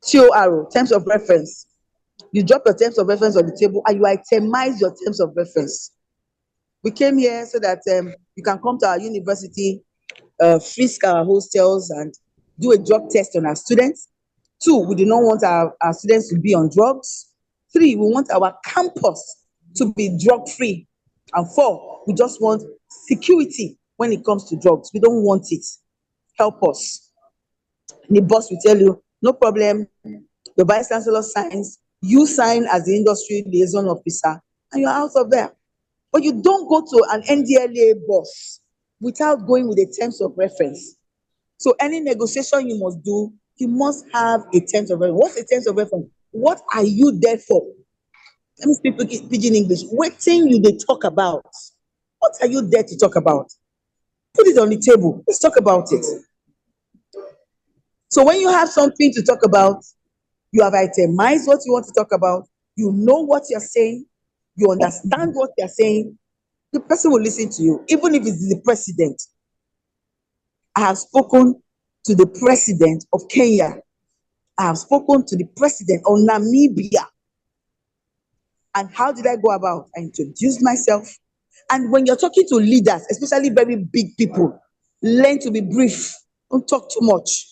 TOR, terms of reference. You drop your terms of reference on the table and you itemize your terms of reference. We came here so that you can come to our university, frisk our hostels and do a drug test on our students. 2, we do not want our students to be on drugs. 3, we want our campus to be drug free. And 4, we just want security when it comes to drugs. We don't want it. Help us. The boss will tell you, no problem. The vice chancellor signs, you sign as the industry liaison officer, and you're out of there. But you don't go to an NDLEA boss without going with the terms of reference. So any negotiation you must do, you must have a terms of reference. What's a terms of reference? What are you there for? Let me speak pidgin English. Waiting you they talk about. What are you there to talk about? Put it on the table. Let's talk about it. So when you have something to talk about, you have itemized what you want to talk about, you know what you're saying, you understand what you're saying, the person will listen to you, even if it's the president. I have spoken to the president of Kenya. I have spoken to the president of Namibia. And how did I go about? I introduced myself. And when you're talking to leaders, especially very big people, learn to be brief. Don't talk too much.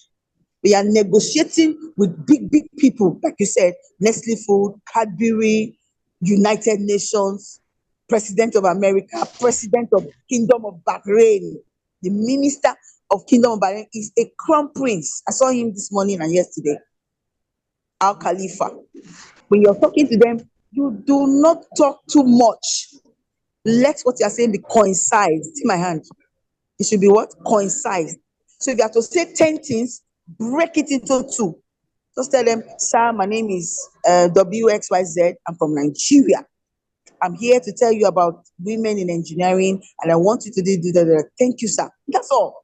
We are negotiating with big people, like you said, Nestle Food, Cadbury, United Nations, President of America, President of Kingdom of Bahrain. The Minister of Kingdom of Bahrain is a crown prince. I saw him this morning and yesterday. Al Khalifa. When you're talking to them, you do not talk too much. Let what you're saying be concise. See my hand. It should be what? Concise. So if you have to say 10 things, break it into 2. Just tell them, sir, my name is WXYZ. I'm from Nigeria. I'm here to tell you about women in engineering, and I want you to do that. Thank you, sir. That's all.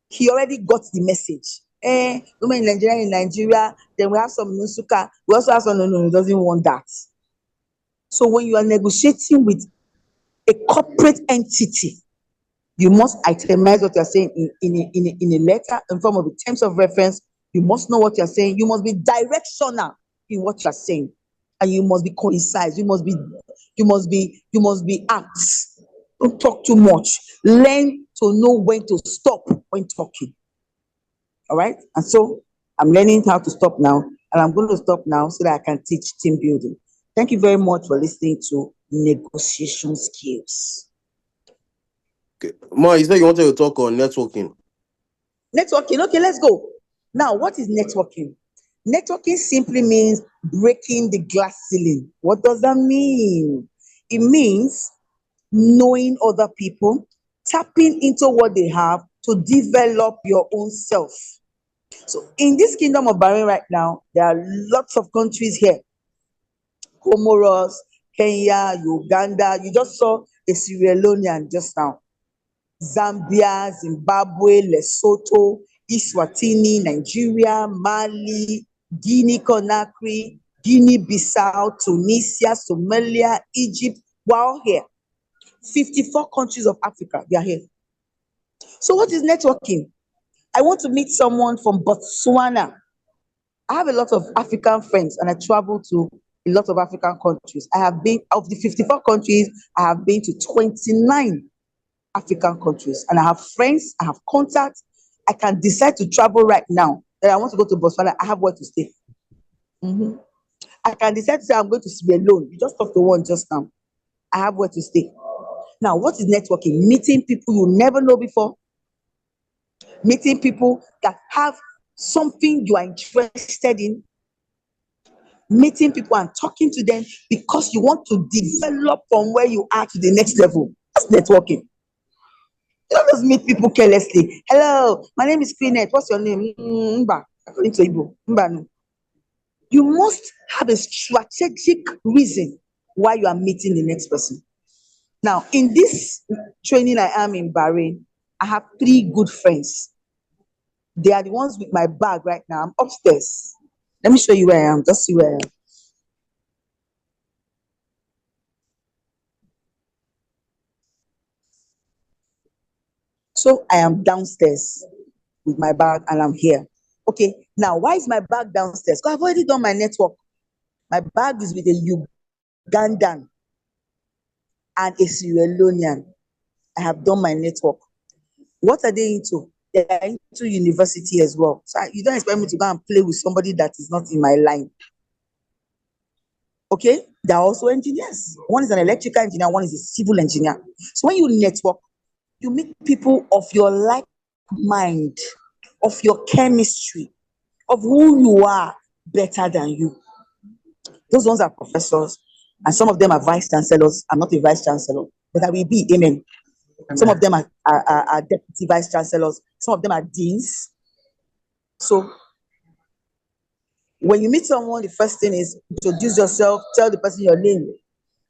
He already got the message. Women in engineering in Nigeria, then we have some in Nsukka. We also have some, no, he doesn't want that. So when you are negotiating with a corporate entity, you must itemize what you're saying in a letter in form of the terms of reference. You You must know what you're saying. You must be directional in what you're saying, and you must be concise. You must be apt. Don't talk too much. Learn to know when to stop when talking. All right. And so I'm learning how to stop now, and I'm going to stop now so that I can teach team building. Thank you very much for listening to negotiation skills. Okay. Ma, you said you wanted to talk on networking. Networking. Okay, let's go. Now, what is networking? Networking simply means breaking the glass ceiling. What does that mean? It means knowing other people, tapping into what they have to develop your own self. So in this kingdom of Bahrain right now, there are lots of countries here. Comoros, Kenya, Uganda. You just saw a Sierra Leonean just now. Zambia, Zimbabwe, Lesotho, Eswatini, Nigeria, Mali, Guinea-Conakry, Guinea-Bissau, Tunisia, Somalia, Egypt. We're all here. 54 countries of Africa, they are here. So what is networking? I want to meet someone from Botswana. I have a lot of African friends and I travel to a lot of African countries. I have been, of the 54 countries, I have been to 29 African countries, and I have friends, I have contacts. I can decide to travel right now that I want to go to Botswana. I have where to stay. I can decide to say I'm going to Sierra Leone. You just talked to one just now. I have where to stay. Now, what is networking? Meeting people you never know before. Meeting people that have something you are interested in. Meeting people and talking to them because you want to develop from where you are to the next level. That's networking. You don't just meet people carelessly. Hello, my name is Queenette. What's your name? Mba. According to Igbo. Mba no. You must have a strategic reason why you are meeting the next person. Now, in this training I am in Bahrain, I have 3 good friends. They are the ones with my bag right now. I'm upstairs. Let me show you where I am. Just see where I am. So I am downstairs with my bag and I'm here. Okay, now why is my bag downstairs? Because I've already done my network. My bag is with a Ugandan and a Sierra Leonean. I have done my network. What are they into? They are into university as well. So you don't expect me to go and play with somebody that is not in my line. Okay, they are also engineers. One is an electrical engineer, one is a civil engineer. So when you network, you meet people of your like mind, of your chemistry, of who you are better than you. Those ones are professors, and some of them are vice chancellors. I'm not a vice chancellor, but I will be. Amen. Some of them are deputy vice chancellors. Some of them are deans. So when you meet someone, the first thing is introduce yourself, tell the person your name.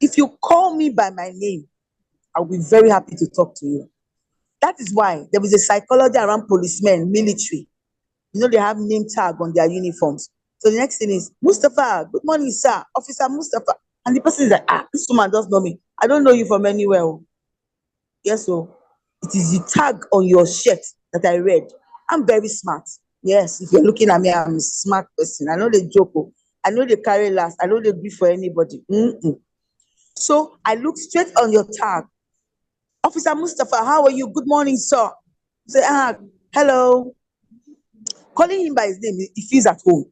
If you call me by my name, I'll be very happy to talk to you. That is why there is a psychology around policemen, military. You know, they have name tag on their uniforms. So the next thing is, Mustafa, good morning, sir. Officer Mustafa. And the person is like, this woman does know me. I don't know you from anywhere. Yes, so it is the tag on your shirt that I read. I'm very smart. Yes, if you're looking at me, I'm a smart person. I know they joke. I know they carry last. I know they grieve for anybody. So I look straight on your tag. Officer Mustafa, how are you? Good morning, sir. Say, hello. Calling him by his name, he feels at home.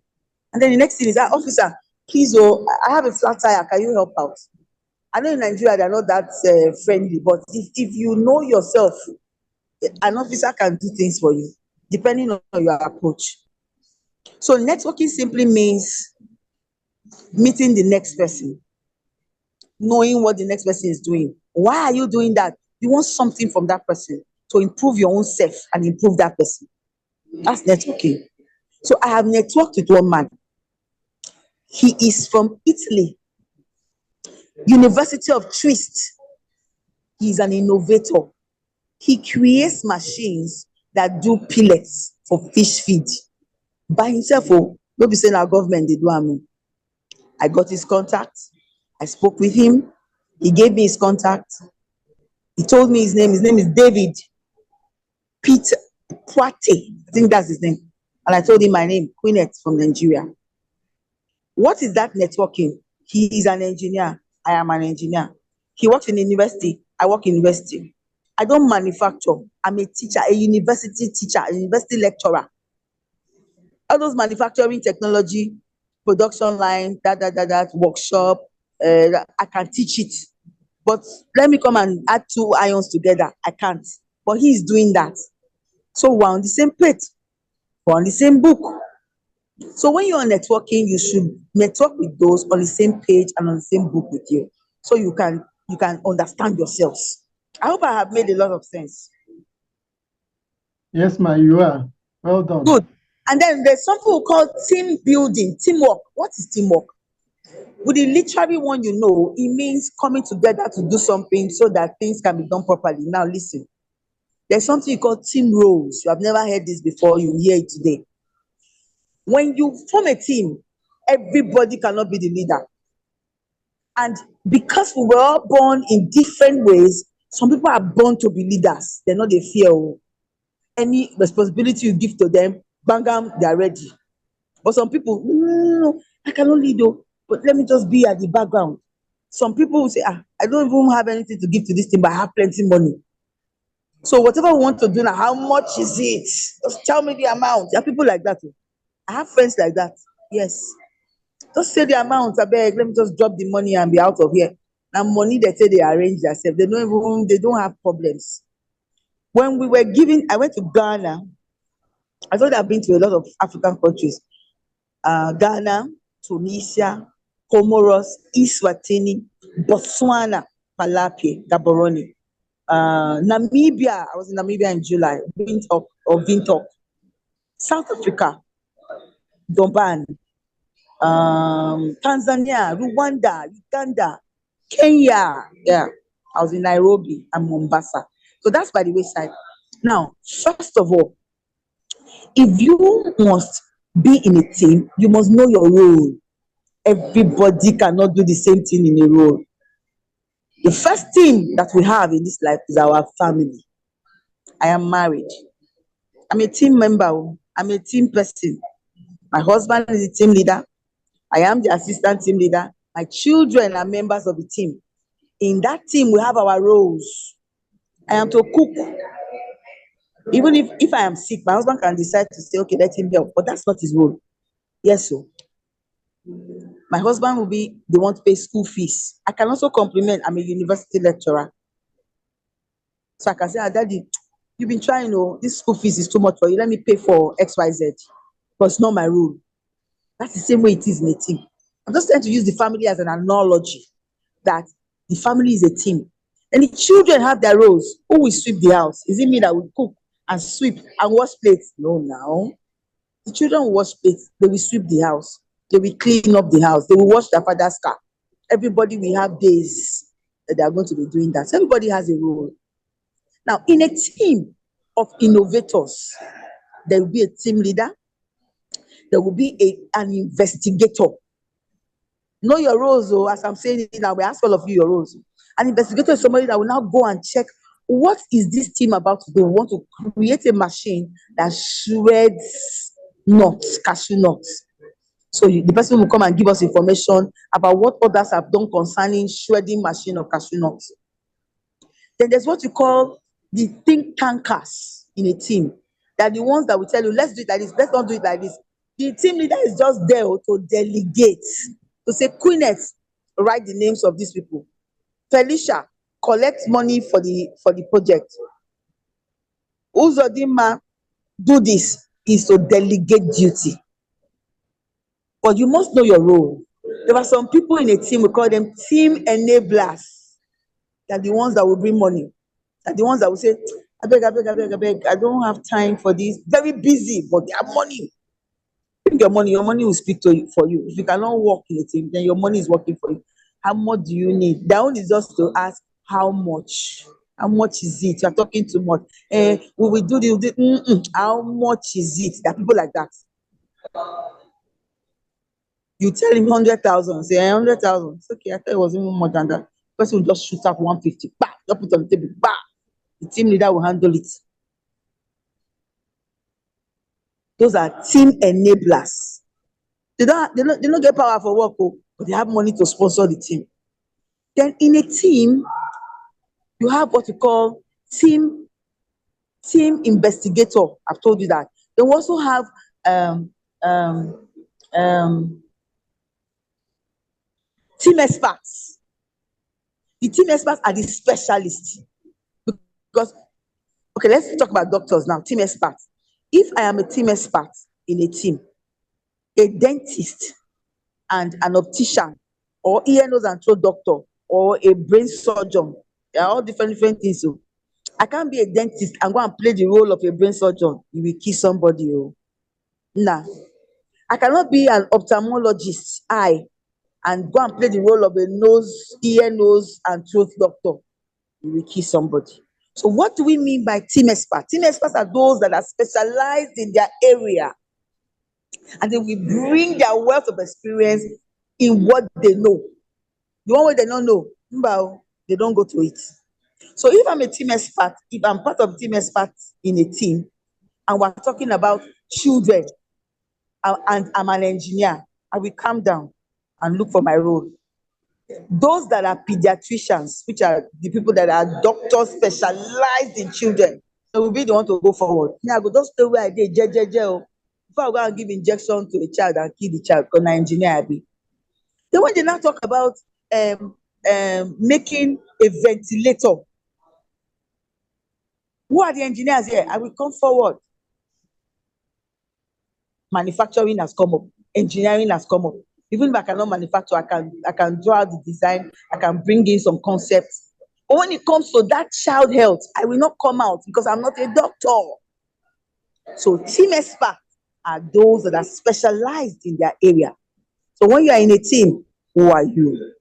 And then the next thing is, officer, please, I have a flat tire. Can you help out? I know in Nigeria they're not that friendly, but if you know yourself, an officer can do things for you, depending on your approach. So networking simply means meeting the next person, knowing what the next person is doing. Why are you doing that? You want something from that person to improve your own self and improve that person. That's networking. So I have networked with one man. He is from Italy, University of Trieste. He's an innovator. He creates machines that do pellets for fish feed by himself. Oh, don't be saying our government they do am. I got his contact. I spoke with him. He gave me his contact. He told me his name. His name is David Peter Poite. I think that's his name. And I told him my name, Queenette from Nigeria. What is that networking? He is an engineer. I am an engineer. He works in university. I work in university. I don't manufacture. I'm a teacher, a university teacher, a university lecturer. All those manufacturing technology, production line, that workshop, I can teach it. But let me come and add two ions together. I can't. But he's doing that. So we're on the same page. We're on the same book. So when you're networking, you should network with those on the same page and on the same book with you, so you can understand yourselves. I hope I have made a lot of sense. Yes, ma, you are. Well done. Good. And then there's something we call team building, teamwork. What is teamwork? With the literary one, it means coming together to do something so that things can be done properly. Now listen, there's something you call team roles. You have never heard this before, you hear it today. When you form a team, everybody cannot be the leader. And because we were all born in different ways, some people are born to be leaders. They're not, they fear any responsibility you give to them, bang, they are ready. But some people, no, I cannot lead, but let me just be at the background. Some people will say, I don't even have anything to give to this thing, but I have plenty money. So whatever we want to do now, how much is it? Just tell me the amount. There are people like that. I have friends like that. Yes. Just say the amount, I beg, let me just drop the money and be out of here. Now money they say they arrange themselves. They don't have problems. When we were giving, I went to Ghana. I thought I've been to a lot of African countries. Ghana, Tunisia, Comoros, Eswatini, Botswana, Palapi, Gaborone. Namibia, I was in Namibia in July, Windhoek. South Africa, Durban, Tanzania, Rwanda, Uganda, Kenya. Yeah, I was in Nairobi and Mombasa. So that's by the wayside. Now, first of all, if you must be in a team, you must know your role. Everybody cannot do the same thing in a role. The first thing that we have in this life is our family. I am married. I'm a team member. I'm a team person. My husband is a team leader. I am the assistant team leader. My children are members of the team. In that team, we have our roles. I am to cook. Even if I am sick, my husband can decide to say, okay, let him help, but that's not his role. Yes, so my husband will be the one to pay school fees. I can also compliment, I'm a university lecturer. So I can say, Daddy, you've been trying, this school fees is too much for you. Let me pay for XYZ. But it's not my rule. That's the same way it is in a team. I'm just trying to use the family as an analogy that the family is a team. And the children have their roles. Who will sweep the house? Is it me that will cook and sweep and wash plates? No, now. The children will wash plates. They will sweep the house. They will clean up the house. They will wash their father's car. Everybody will have days that they are going to be doing that. So everybody has a role. Now, in a team of innovators, there will be a team leader. There will be an investigator. Know your roles, as I'm saying it now, we ask all of you your roles. An investigator is somebody that will now go and check, what is this team about to do? We want to create a machine that shreds nuts, cashew nuts. So the person will come and give us information about what others have done concerning shredding machine of cashew nuts. Then there's what you call the think tankers in a team. They're the ones that will tell you, let's do it like this, let's not do it like this. The team leader is just there to delegate, to say, Queenette, write the names of these people. Felicia, collect money for the project. Uzodima, do this, is to delegate duty. But you must know your role. There are some people in a team, we call them team enablers. They're the ones that will bring money. They're the ones that will say, I beg, I don't have time for this. Very busy, but they have money. Bring your money will speak to you for you. If you cannot work in a team, then your money is working for you. How much do you need? Their own is just to ask, how much? How much is it? You're talking too much. We will do this. How much is it? There are people like that. You tell him 100,000, say 100,000. It's okay, I thought it was even more than that. Person will just shoot up 150. Bah, just put it on the table. Bah. The team leader will handle it. Those are team enablers. They don't get power for work, but they have money to sponsor the team. Then in a team, you have what you call team investigator. I've told you that. They also have um, um, um, team experts. The team experts are the specialists. Because, okay, let's talk about doctors now. Team experts. If I am a team expert in a team, a dentist and an optician, or ear, nose, and throat doctor, or a brain surgeon, they are all different things. So I can't be a dentist and go and play the role of a brain surgeon. You will kill somebody. Nah. I cannot be an ophthalmologist, and go and play the role of a ear, nose, and throat doctor. You will kill somebody. So what do we mean by team experts? Team experts are those that are specialized in their area, and they will bring their wealth of experience in what they know. The one way they don't know, they don't go to it. So if I'm a team expert, if I'm part of team experts in a team, and we're talking about children, and I'm an engineer, I will calm down and look for my role. Those that are pediatricians, which are the people that are doctors specialized in children, they will be the one to go forward. Me, I go just stay where I did, before I go and give injection to a child and kill the child, because I'm engineer I be. Then when they now talk about making a ventilator, who are the engineers here? I will come forward. Manufacturing has come up, engineering has come up. Even if I cannot manufacture, I can draw out the design, I can bring in some concepts. But when it comes to that child health, I will not come out because I'm not a doctor. So team experts are those that are specialized in their area. So when you are in a team, who are you?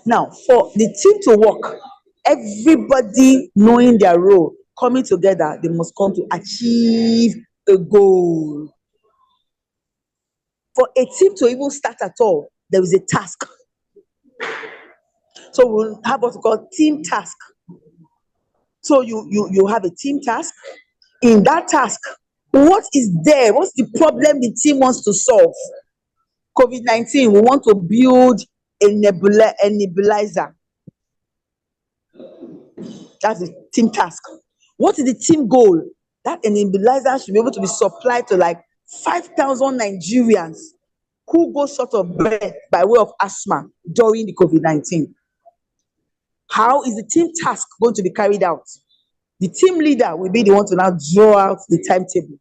Now, for the team to work, everybody knowing their role, coming together, they must come to achieve a goal. For a team to even start at all, there is a task. So we'll have what we call team task. So you have a team task. In that task, what is there? What's the problem the team wants to solve? COVID-19, we want to build a nebulizer. That's the team task. What is the team goal? That a nebulizer should be able to be supplied to like 5,000 Nigerians who go short of breath by way of asthma during the COVID-19. How is the team task going to be carried out? The team leader will be the one to now draw out the timetable.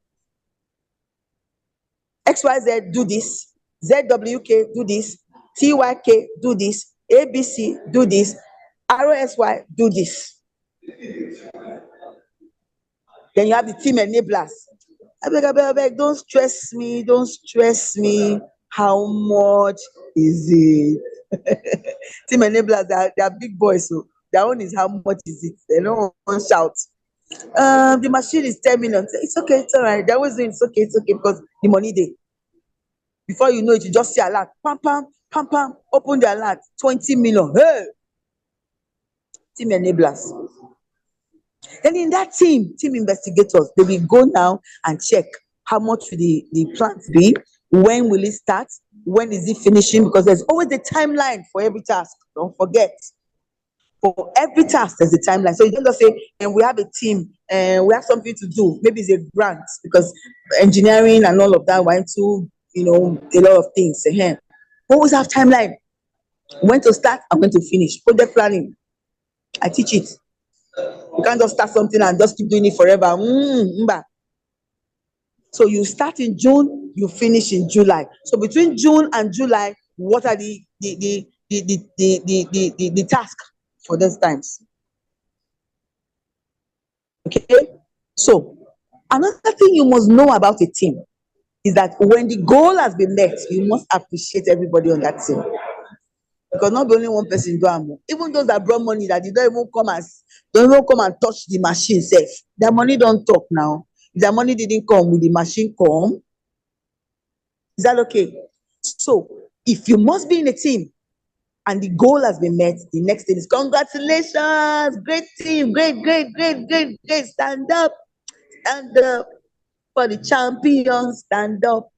XYZ do this, ZWK do this, TYK do this, ABC do this, ROSY do this. Then you have the team enablers. I beg, don't stress me, don't stress me. How much is it? Team enablers, they are big boys, so their own is how much is it? They don't want to shout. The machine is 10 million. It's okay, it's all right. They're always doing it's okay, because the money there. Before you know it, you just see alert. Pam, pam, pam, pam, open the alert. 20 million. Hey! Team enablers. Then in that team investigators, they will go now and check how much will the plant be, when will it start, when is it finishing, because there's always a timeline for every task. Don't forget. For every task, there's a timeline. So you don't just say, and we have a team, and we have something to do. Maybe it's a grant, because engineering and all of that went to, a lot of things. Always have timeline. When to start and when to finish. Project planning. I teach it. You can't just start something and just keep doing it forever. So you start in June, you finish in July. So between June and July, what are the task for those times? Okay. So another thing you must know about a team is that when the goal has been met, you must appreciate everybody on that team. Because not only one person do am. Even those that brought money that don't even come and touch the machine safe. Their money don't talk now. If their money didn't come, will the machine come? Is that okay? So if you must be in a team and the goal has been met, the next thing is congratulations, great team, great, stand up, stand up. for the champions, stand up.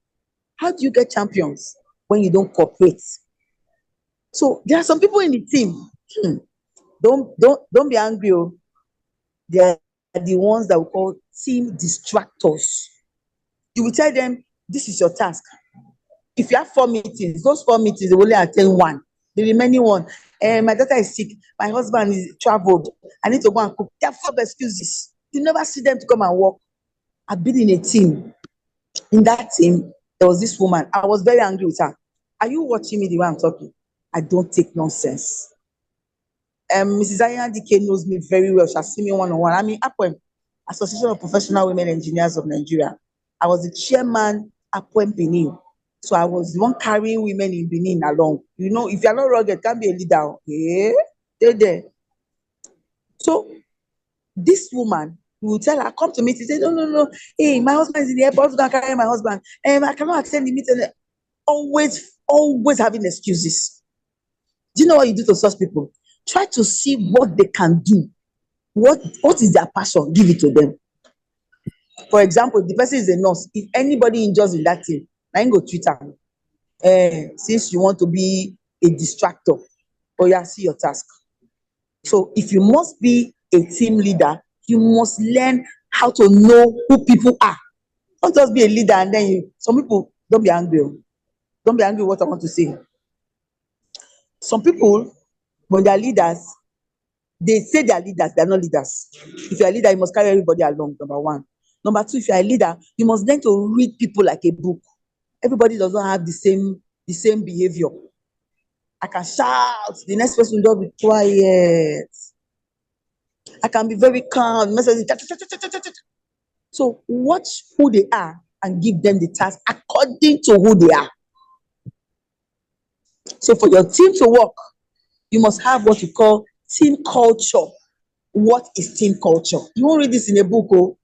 How do you get champions when you don't cooperate? So there are some people in the team. Don't be angry. Oh. They are the ones that we call team distractors. You will tell them, this is your task. If you have 4 meetings, those 4 meetings, they will only attend one. The remaining one, my daughter is sick, my husband is traveled, I need to go and cook. They are full of excuses. You never see them to come and work. I've been in a team. In that team, there was this woman. I was very angry with her. Are you watching me the way I'm talking? I don't take nonsense. Mrs. Ayandike knows me very well. She has seen me one-on-one. I mean, APOEM, Association of Professional Women Engineers of Nigeria. I was the chairman, APOEM Benin. So I was the one carrying women in Benin along. You know, if you're not rugged, can't be a leader. Okay? Stay there. So this woman, we will tell her, come to meet. She say, no. Hey, my husband is in the airport. I'm going to carry my husband. I cannot attend the meeting. Always having excuses. Do you know what you do to such people? Try to see what they can do. What is their passion? Give it to them. For example, the person is a nurse. If anybody injures in that team, I ain't go Twitter. Since you want to be a distractor, see your task. So if you must be a team leader, you must learn how to know who people are. Don't just be a leader and then some people, don't be angry. Don't be angry with what I want to say. Some people, when they are leaders, they say they are leaders, they are not leaders. If you are a leader, you must carry everybody along, number one. Number two, if you are a leader, you must learn to read people like a book. Everybody does not have the same behavior. I can shout, the next person will be quiet. I can be very calm. So watch who they are and give them the task according to who they are. So for your team to work, you must have what you call team culture. What is team culture? You won't read this in a book. Oh.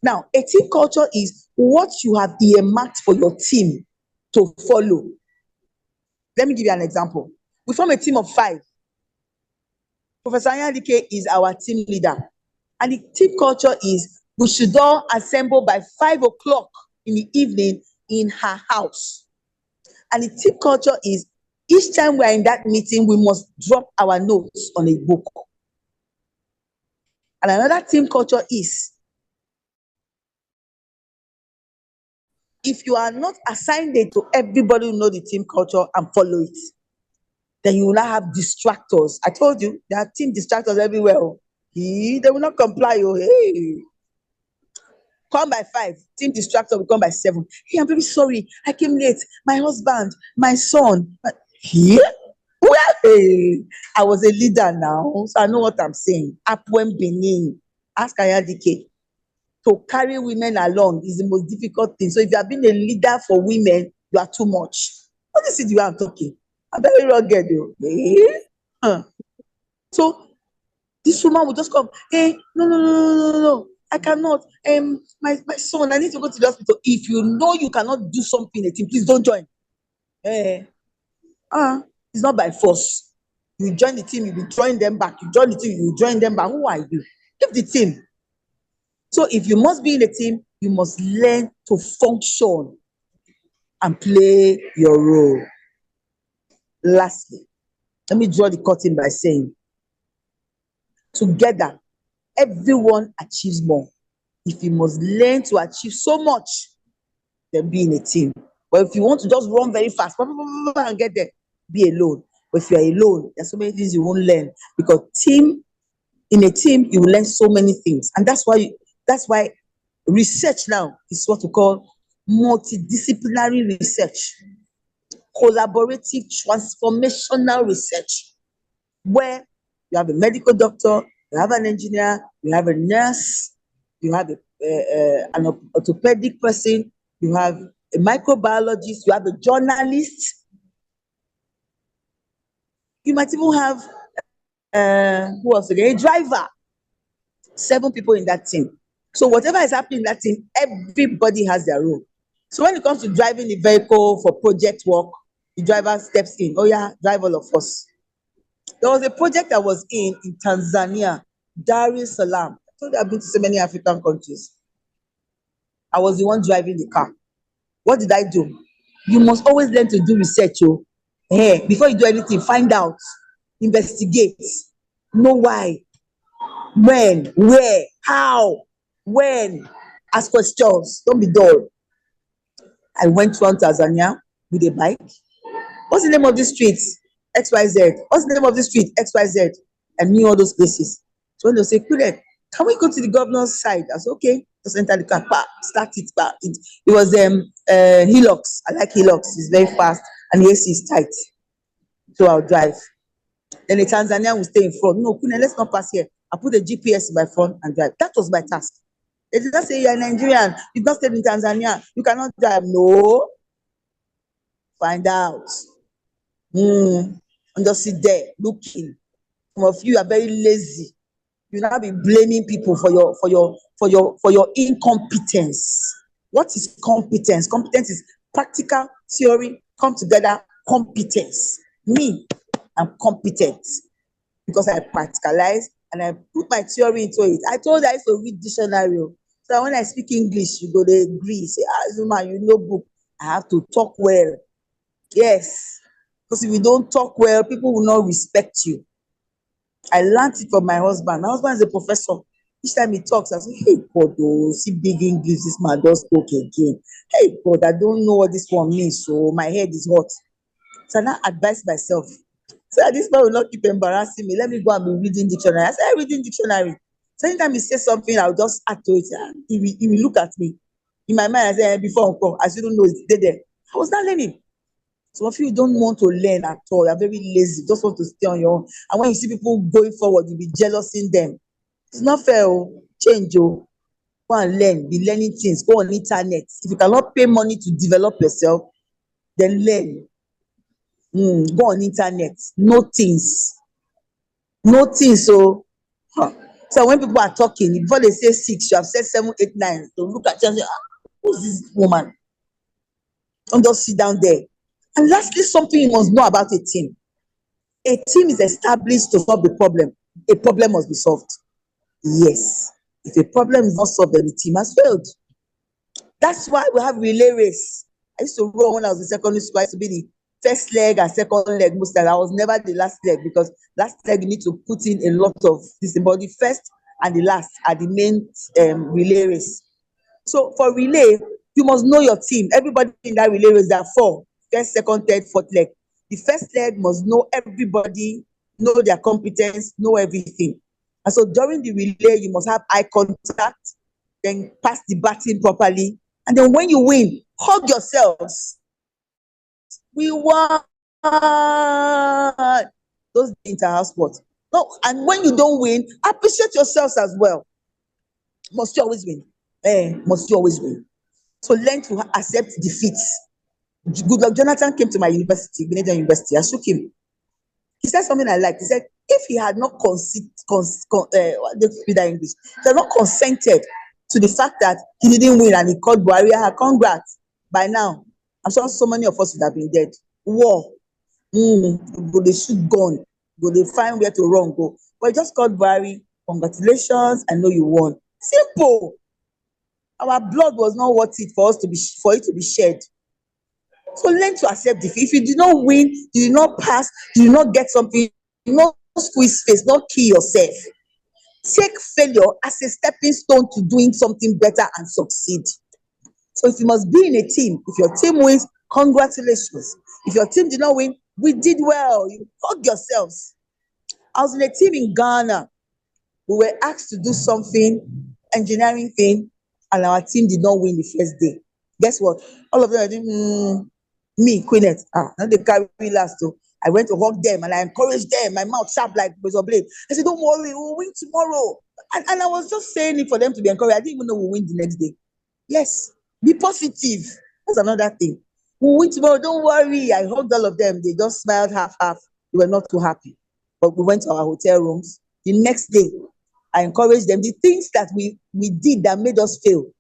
Now, a team culture is what you have earmarked for your team to follow. Let me give you an example. We form a team of 5. Professor Anyadike is our team leader. And the team culture is we should all assemble by 5 o'clock in the evening in her house. And the team culture is each time we are in that meeting, we must drop our notes on a book. And another team culture is if you are not assigned it to everybody who know the team culture and follow it, then you will not have distractors. I told you, there are team distractors everywhere. They will not comply. Hey. Come by 5, team distractor will come by 7. Hey, I'm very sorry. I came late. My husband, my son. Here? Well, hey, I was a leader now, so I know what I'm saying. APOEM Benin. Ask Ayadike. To carry women along is the most difficult thing. So if you have been a leader for women, you are too much. What is it the way I'm talking? I'm very rugged. So this woman will just come. Hey, no. I cannot. My son, I need to go to the hospital. If you know you cannot do something in a team, please don't join. It's not by force. You join the team, you will join them back. You join the team, you will join them back. Who are you? Leave the team. So if you must be in a team, you must learn to function and play your role. Lastly, let me draw the curtain by saying, together, everyone achieves more. If you must learn to achieve so much, then be in a team. But if you want to just run very fast and get there, be alone. But if you are alone, there's so many things you won't learn because in a team, you will learn so many things. And that's why research now is what we call multidisciplinary research, collaborative transformational research, where you have a medical doctor, you have an engineer, you have a nurse, you have an orthopedic person, you have a microbiologist, you have a journalist. You might even have who else again? A driver. 7 people in that team. So whatever is happening in that team, everybody has their role. So when it comes to driving the vehicle for project work, the driver steps in. Oh yeah, drive all of us. There was a project I was in Tanzania, Dar es Salaam. I told you I've been to so many African countries. I was the one driving the car. What did I do? You must always learn to do research. Oh. Before you do anything, find out, investigate, know why, when, where, how, when. Ask questions. Don't be dull. I went to Tanzania with a bike. What's the name of this street? XYZ. What's the name of this street? XYZ. I knew all those places. So when they say, Kudet, can we go to the governor's side? I said, okay. Just enter the car, start it. It was Hilux. I like Hilux. It's very fast and the AC is tight. So I'll drive. Then the Tanzanian will stay in front. No, Kune, let's not pass here. I put the GPS in my phone and drive. That was my task. They did not say you're Nigerian, you've not stayed in Tanzania, you cannot drive. No. Find out. And just sit there looking. Some of you are very lazy. You now be blaming people for your incompetence. What is competence? Competence is practical theory come together. Competence. Me, I'm competent because I practicalize and I put my theory into it. I told I used to read dictionary. So when I speak English, you go they agree. Say, Zuma, you know book. I have to talk well. Yes. Because if you don't talk well, people will not respect you. I learned it from my husband. My husband is a professor. Each time he talks, I say, hey, God, oh, see big English, this man does talk again. Hey, God, I don't know what this one means, so my head is hot. So I now advise myself. So this man will not keep embarrassing me. Let me go and be reading dictionary. I said, reading dictionary. So anytime he says something, I'll just add to it. He will look at me. In my mind, I said, before Uncle, I shouldn't know it's there. I was not learning. Some of you don't want to learn at all. You're very lazy, just want to stay on your own. And when you see people going forward, you'll be jealous in them. It's not fair. Change. Go and learn. Be learning things. Go on internet. If you cannot pay money to develop yourself, then learn. Go on internet. Know things. So when people are talking, before they say 6, you have said 7, 8, 9. So look at you and say, who's this woman? Don't just sit down there. And lastly, something you must know about a team. A team is established to solve the problem. A problem must be solved. Yes. If a problem is not solved, then the team has failed. That's why we have relay race. I used to run when I was in secondary school. I used to be the first leg and second leg most times. I was never the last leg because last leg you need to put in a lot of this. But the first and the last are the main relay race. So for relay, you must know your team. Everybody in that relay race, there are 4. First, second, third, fourth leg. The first leg must know everybody, know their competence, know everything. And so during the relay, you must have eye contact, then pass the baton properly. And then when you win, hug yourselves. We won. Those inter-house sports. No, and when you don't win, appreciate yourselves as well. Must you always win? Must you always win? So learn to accept defeats. Goodluck Jonathan came to my university, Canadian University. I shook him. He said something I liked. He said, if he had not consented to the fact that he didn't win and he called Buhari, congrats. By now, I'm sure so many of us would have been dead. War. Go they shoot gun. Go they find where to run. Go. But he just called Buhari. Congratulations, I know you won. Simple. Our blood was not worth it for it to be shed. So learn to accept defeat. If you do not win, you do not pass, you do not get something, you not squeeze face, not kill yourself. Take failure as a stepping stone to doing something better and succeed. So if you must be in a team, if your team wins, congratulations. If your team did not win, we did well. You hug yourselves. I was in a team in Ghana. We were asked to do something, engineering thing, and our team did not win the first day. Guess what? All of them are doing, me, Queenette, now they carry last. So I went to hug them and I encouraged them. My mouth sharp like razor blade. I said, don't worry, we'll win tomorrow. And I was just saying it for them to be encouraged. I didn't even know we'll win the next day. Yes, be positive. That's another thing. We'll win tomorrow, don't worry. I hugged all of them. They just smiled half. They were not too happy. But we went to our hotel rooms. The next day, I encouraged them. The things that we did that made us fail,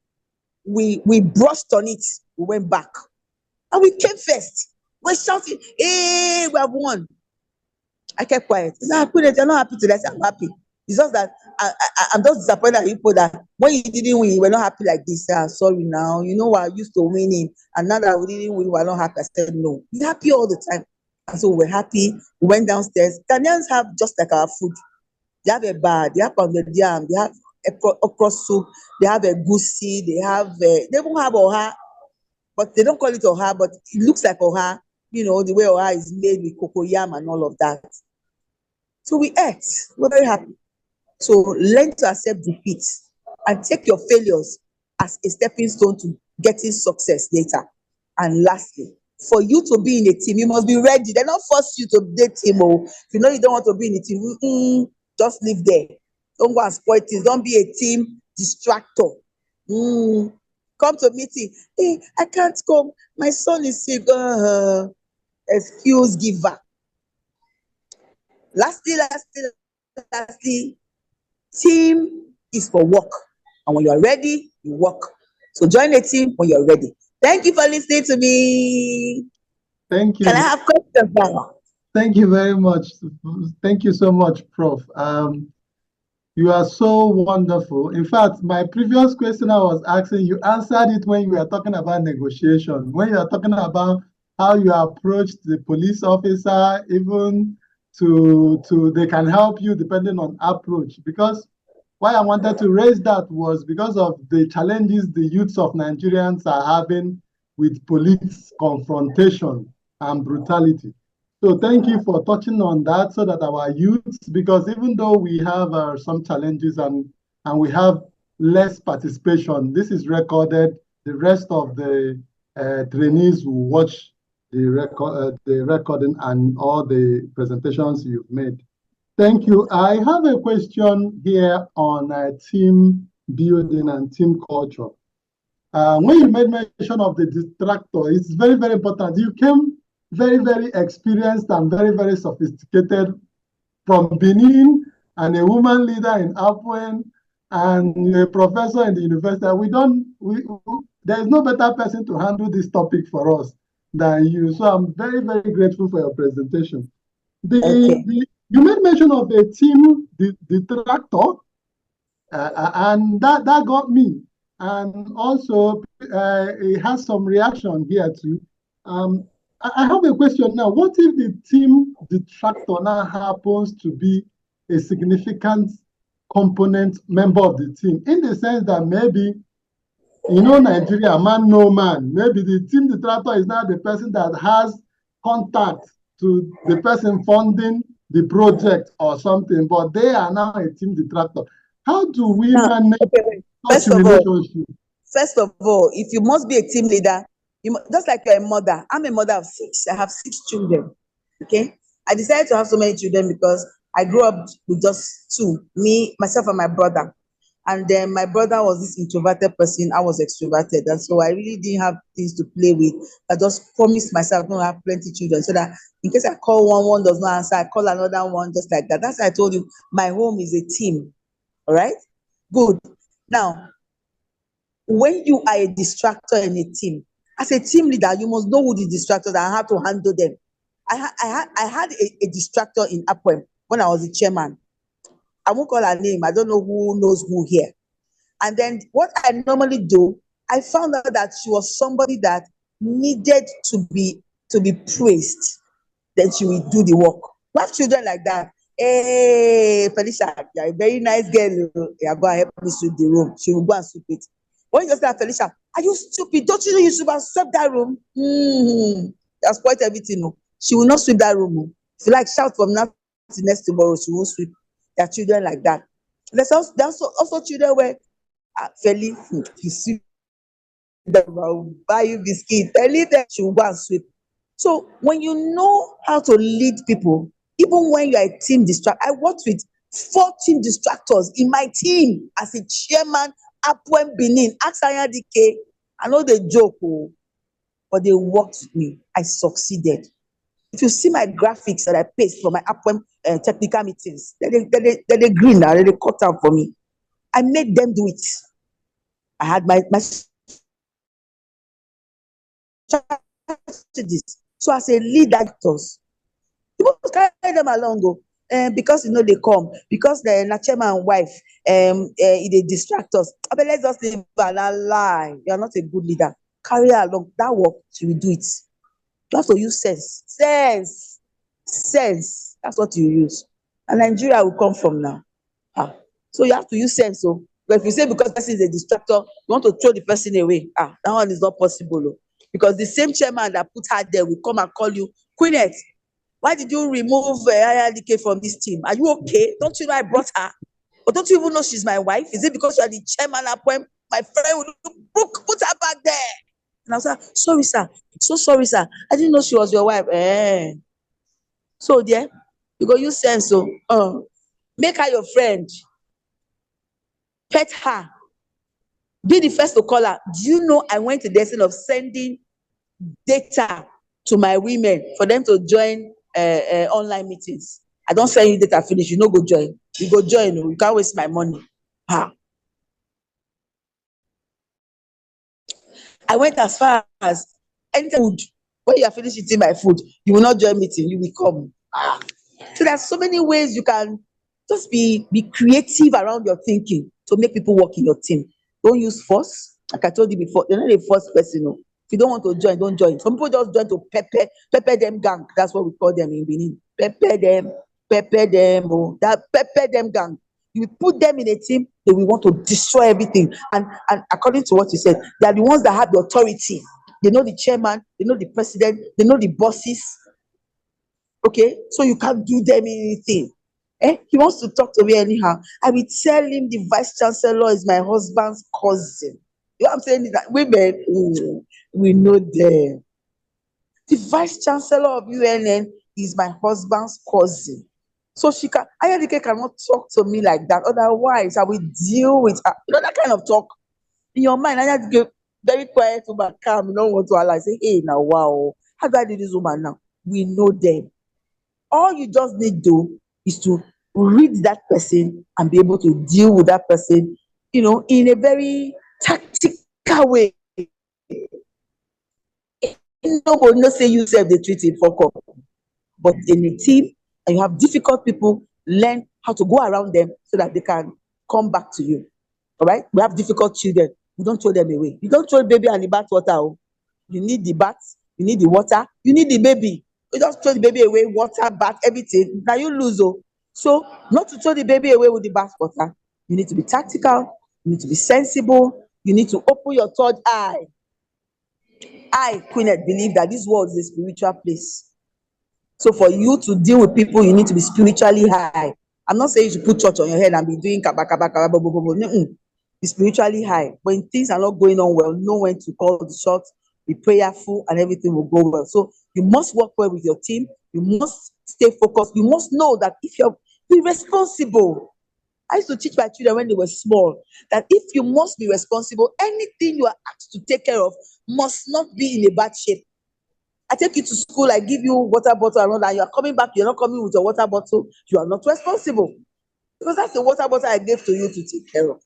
we brushed on it. We went back. And we came first. We're shouting, hey, we have won. I kept quiet. I said, you're not happy today. I said, I'm happy. It's just that I'm just disappointed at you put that when you didn't win, you were not happy like this. Sorry now. You know we're used to winning, and now that we didn't win, we're not happy. I said no. Be happy all the time. And so we're happy. We went downstairs. Ghanaians have just like our food. They have a bar, they have pounded yam, they have okra soup, they have a goosey, they don't have oha, but they don't call it oha, but it looks like oha, the way oha is made with cocoyam and all of that. So we ate, we're very happy. So learn to accept defeat and take your failures as a stepping stone to getting success later. And lastly, for you to be in a team, you must be ready. They don't force you to be a team. Oh, if you know you don't want to be in a team, just live there. Don't go and spoil things. Don't be a team distractor. Come to meeting. Hey, I can't come. My son is sick. Excuse giver. Lastly, team is for work. And when you are ready, you work. So join a team when you're ready. Thank you for listening to me. Thank you. Can I have questions now? Thank you very much. Thank you so much, Prof. You are so wonderful. In fact, my previous question I was asking, you answered it when you were talking about negotiation, when you are talking about how you approach the police officer, even to they can help you depending on approach. Because why I wanted to raise that was because of the challenges the youths of Nigerians are having with police confrontation and brutality. So thank you for touching on that so that our youths, because even though we have some challenges and we have less participation, this is recorded. The rest of the trainees will watch the recording and all the presentations you've made. Thank you. I have a question here on team building and team culture. When you made mention of the distractor, it's very, very important. You came very, very experienced and very, very sophisticated from Benin and a woman leader in Apwen and a professor in the university. There is no better person to handle this topic for us than you. So I'm very, very grateful for your presentation. You made mention of the team, the tractor, and that got me. And also, it has some reaction here too. I have a question now. What if the team detractor now happens to be a significant component member of the team, in the sense that maybe, Nigeria, man, no man, maybe the team detractor is now the person that has contact to the person funding the project or something, but they are now a team detractor. How do we manage such a relationship? First of all, if you must be a team leader, just like you're a mother. I'm a mother of 6. I have 6 children. Okay, I decided to have so many children because I grew up with just 2, me, myself, and my brother. And then my brother was this introverted person. I was extroverted, and so I really didn't have things to play with. I just promised myself to have plenty children, so that in case I call one does not answer, I call another one, just like that. That's why I told you my home is a team. All right, good. Now, when you are a distractor in a team, as a team leader, you must know who the distractors are and how to handle them. I had a distractor in Apwem when I was the chairman. I won't call her name. I don't know who knows who here. And then what I normally do, I found out that she was somebody that needed to be praised. Then she will do the work. We have children like that. Hey, Felicia, you're a very nice girl. Yeah, go and help me sweep the room. She will go and sweep it. When you just say, Felicia, are you stupid? Don't you know you should have swept that room? That's quite everything. No. She will not sweep that room. If you like, shout from now to next tomorrow, she won't sweep. There are children like that. There's also children where, Feli, you sweep them, I'll buy you biscuit. Feli, then she will go and sweep. So when you know how to lead people, even when you are a team distractor, I worked with 14 distractors in my team as a chairman, Apwen Benin, Aksanya DK. I know they joke, but they worked with me. I succeeded. If you see my graphics that I paste for my Apwen technical meetings, they're green now, they cut out for me. I made them do it. I had my strategies. So as a leader, you must carry them along. because they come, because the chairman wife they distract us. But let's just leave a lie. You are not a good leader. Carry her along. That work, she will do it. You have to use sense. Sense. That's what you use. And Nigeria will come from now. So you have to use sense. So, but if you say because person is a distractor, you want to throw the person away. That one is not possible. Because the same chairman that put her there will come and call you, Queenette, why did you remove IRDK from this team? Are you okay? Don't you know I brought her? Or don't you even know she's my wife? Is it because you are the chairman appoint? My friend will put her back there. And I was like, sorry, sir. So sorry, sir. I didn't know she was your wife. So there, you go use sense. So make her your friend. Pet her. Be the first to call her. Do you know I went to the extent of sending data to my women for them to join online meetings? I don't send you data finish, you no go join. You go join, you can't waste my money. I went as far as anything food. When you are finished eating my food, you will not join meeting, you will come. So there's so many ways you can just be creative around your thinking to make people work in your team. Don't use force. Like I told you before, you're not a force person. No. If you don't want to join, don't join. Some people just join to pepper them gang. That's what we call them in Benin. Pepper them, that pepper them gang. You put them in a team, they will want to destroy everything. And according to what you said, they are the ones that have the authority. They know the chairman, they know the president, they know the bosses. Okay, so you can't do them anything. He wants to talk to me anyhow. I will tell him the vice chancellor is my husband's cousin. You know what I'm saying? Is that women, we know them. The vice chancellor of UNN is my husband's cousin. So Ayadike cannot talk to me like that. Otherwise, I will deal with her. You know that kind of talk. In your mind, Ayadike very quiet, but calm. You don't want to allow. Say, hey, now, wow. How do I do this woman now? We know them. All you just need to do is to read that person and be able to deal with that person, in a very tactical way. Nobody not say you self the treat it for up. But in a team and you have difficult people, learn how to go around them so that they can come back to you. All right? We have difficult children. We don't throw them away. You don't throw the baby and the bath water. You need the bath, you need the water, you need the baby. You just throw the baby away, water, bath, everything. Now you lose. So not to throw the baby away with the bath water. You need to be tactical, you need to be sensible, you need to open your third eye. I, Queenette, believe that this world is a spiritual place. So for you to deal with people, you need to be spiritually high. I'm not saying you should put church on your head and be doing kaba. Be spiritually high. When things are not going on well, know when to call the shots, be prayerful, and everything will go well. So you must work well with your team. You must stay focused. You must know that if you're be responsible. I used to teach my children when they were small that if you must be responsible, anything you are asked to take care of must not be in a bad shape. I take you to school, I give you water bottle and all that. You are coming back, you're not coming with your water bottle. You are not responsible. Because that's the water bottle I gave to you to take care of.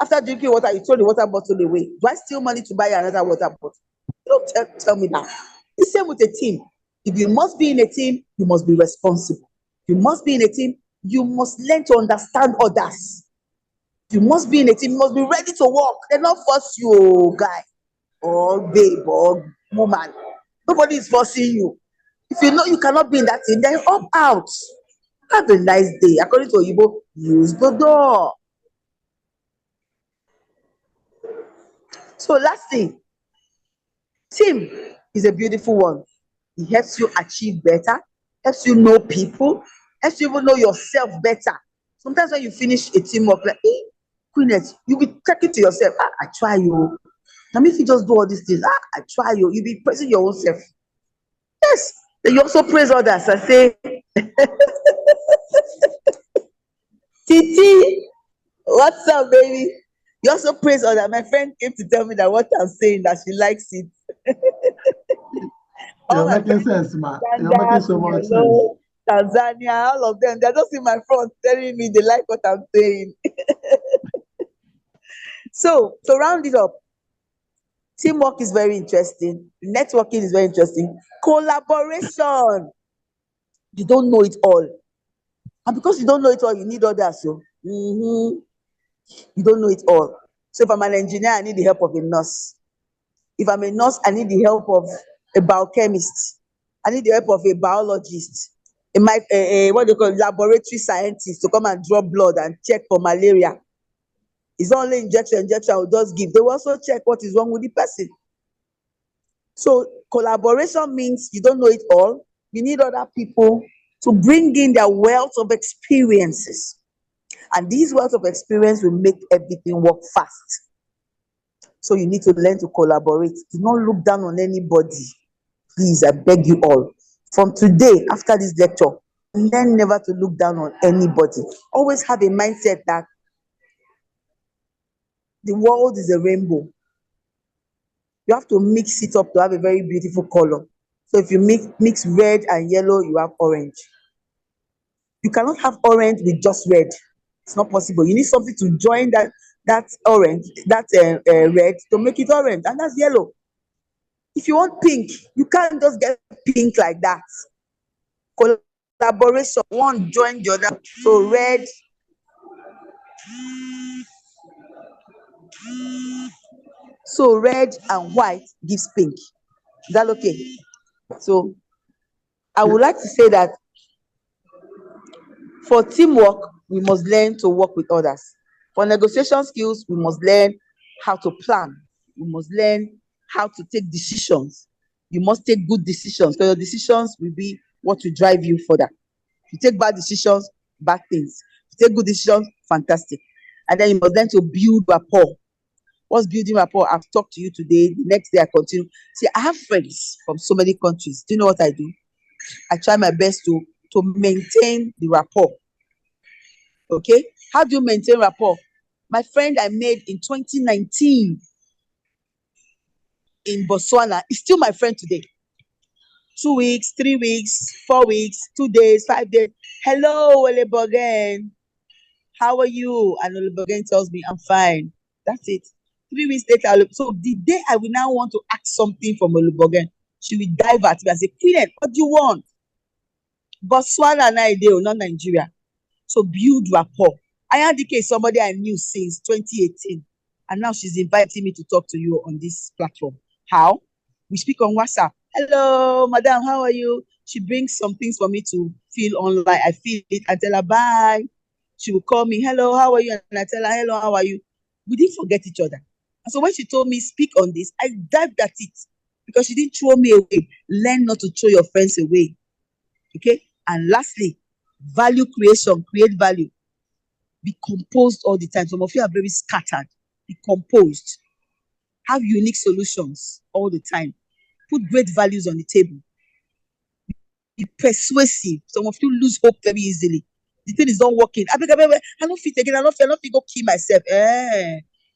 After drinking water, you throw the water bottle away. Do I steal money to buy another water bottle? Don't tell me that. The same with a team. If you must be in a team, you must be responsible. If you must be in a team, you must learn to understand others. If you must be in a team, you must be ready to work. They not force you, guy or babe or woman. Nobody is forcing you. If you know you cannot be in that team, then opt out. Have a nice day. According to Oyibo, use the door. So last thing, team is a beautiful one. It helps you achieve better, helps you know people, helps you even know yourself better. Sometimes when you finish a teamwork, like, hey, Queenette, you'll be talking to yourself, I try you. Now, if you just do all these things, I try you. You'll be praising your own self. Yes. Then you also praise others and say, Titi, what's up, baby? You also praise others. My friend came to tell me that what I'm saying, that she likes it. You're making sense, ma. You're making so much sense. Tanzania, all of them, they're just in my front telling me they like what I'm saying. So, to round it up, teamwork is very interesting. Networking is very interesting. Collaboration. You don't know it all. And because you don't know it all, you need others. So you don't know it all. So if I'm an engineer, I need the help of a nurse. If I'm a nurse, I need the help of a biochemist. I need the help of a biologist, what they call laboratory scientist to come and draw blood and check for malaria. It's not only injection I will just give. They will also check what is wrong with the person. So collaboration means you don't know it all. You need other people to bring in their wealth of experiences. And these wealth of experience will make everything work fast. So you need to learn to collaborate. Do not look down on anybody. Please, I beg you all. From today, after this lecture, learn never to look down on anybody. Always have a mindset that the world is a rainbow. You have to mix it up to have a very beautiful color. So if you mix red and yellow, you have orange. You cannot have orange with just red. It's not possible. You need something to join that orange, that red to make it orange, and that's yellow. If you want pink, you can't just get pink like that. Collaboration, one join the other. So red and white gives pink. Is that okay? So I would like to say that for teamwork, we must learn to work with others. For negotiation skills, we must learn how to plan. We must learn how to take decisions. You must take good decisions, because your decisions will be what will drive you further. If you take bad decisions, bad things. If you take good decisions, fantastic. And then you must learn to build rapport. What's building rapport? I've talked to you today. The next day I continue. See, I have friends from so many countries. Do you know what I do? I try my best to maintain the rapport. Okay? How do you maintain rapport? My friend I made in 2019 in Botswana is still my friend today. 2 weeks, 3 weeks, 4 weeks, 2 days, 5 days. Hello, Olebogen. How are you? And Olebogen tells me, I'm fine. That's it. 3 weeks later, so the day I will now want to ask something from Olebogen, she will dive at me and say, Queen, what do you want? Botswana and I, not Nigeria. So build rapport. Ayandike is somebody I knew since 2018. And now she's inviting me to talk to you on this platform. How? We speak on WhatsApp. Hello, madam, how are you? She brings some things for me to feel online. I feel it. I tell her, bye. She will call me, hello, how are you? And I tell her, hello, how are you? We didn't forget each other. And so when she told me, speak on this, I dived at it because she didn't throw me away. Learn not to throw your friends away. Okay? And lastly, value creation, create value. Be composed all the time. Some of you are very scattered. Be composed. Have unique solutions all the time. Put great values on the table. Be persuasive. Some of you lose hope very easily. The thing is not working. I don't fit again. I don't fit go kill myself.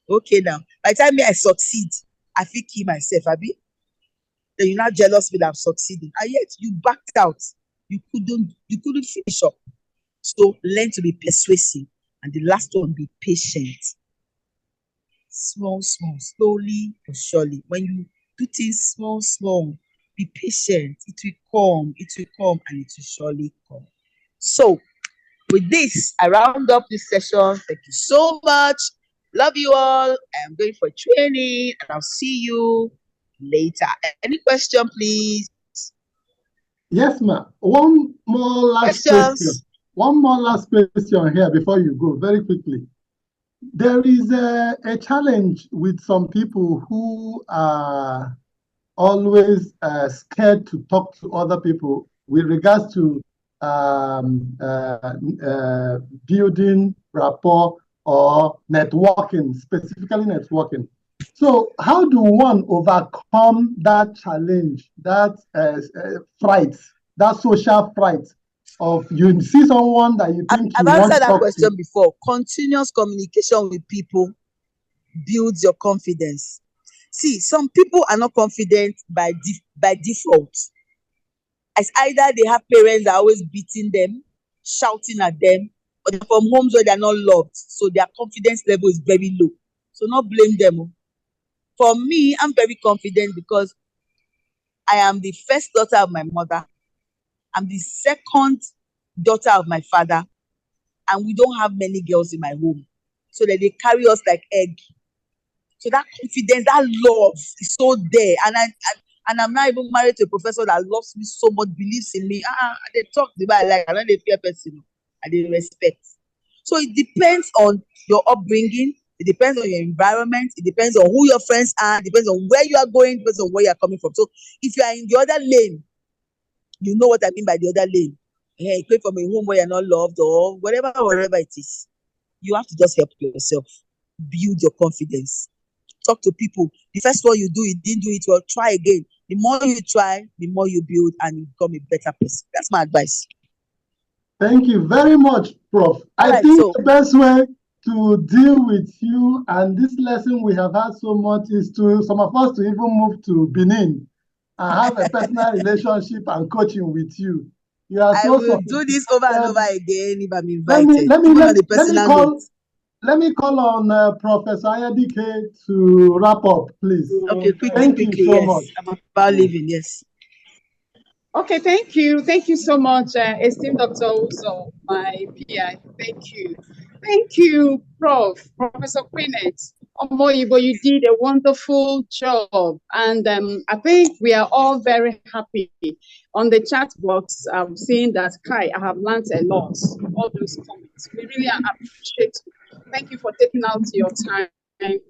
Okay now. By the time I succeed, I feel kill myself, Abi. Then you're not jealous when I'm succeeding. And yet you backed out. You couldn't finish up. So learn to be persuasive. And the last one, be patient. Small, slowly but surely. When you do things small, be patient. It will come, and it will surely come. So with this, I round up this session. Thank you so much. Love you all. I'm going for training, and I'll see you later. Any question, please? Yes, ma'am. One more last question. One more last question here before you go, very quickly. There is a challenge with some people who are always scared to talk to other people with regards to building rapport or networking, specifically networking. So how do one overcome that challenge, that fright, that social fright of you see someone that you think I've answered that question before. Continuous communication with people builds your confidence. See, some people are not confident by default. It's either they have parents that are always beating them, shouting at them, or they're from homes where they're not loved, so their confidence level is very low. So not blame them. For me, I'm very confident because I am the first daughter of my mother. I'm the second daughter of my father. and we don't have many girls in my home, so that they carry us like egg. So that confidence, that love is so there. And I'm not even married to a professor that loves me so much, believes in me. They talk the way I like, I don't fear person, and they respect. So it depends on your upbringing, it depends on your environment, it depends on who your friends are, it depends on where you are going, it depends on where you are coming from. So if you are in the other lane, you know what I mean by the other lane. Yeah, you came from a home where you're not loved or whatever it is. You have to just help yourself, build your confidence. Talk to people. The first one you do, you didn't do it well, try again. The more you try, the more you build and you become a better person. That's my advice. Thank you very much, Prof. I think the best way to deal with you and this lesson we have had so much is to some of us to even move to Benin and have a personal relationship and coaching with you. You are I will do this over and over again if I'm invited. Let me call on Professor Ayadike to wrap up, please. Okay, quickly, so much. I'm about leaving, yes. Okay, thank you. Thank you so much, esteemed Dr. Uzo, my PI. Thank you. Thank you, Professor Queenet. Omoyibo, you did a wonderful job. And I think we are all very happy. On the chat box, I'm seeing that, Kai, I have learned a lot. All those comments. We really appreciate you. Thank you for taking out your time to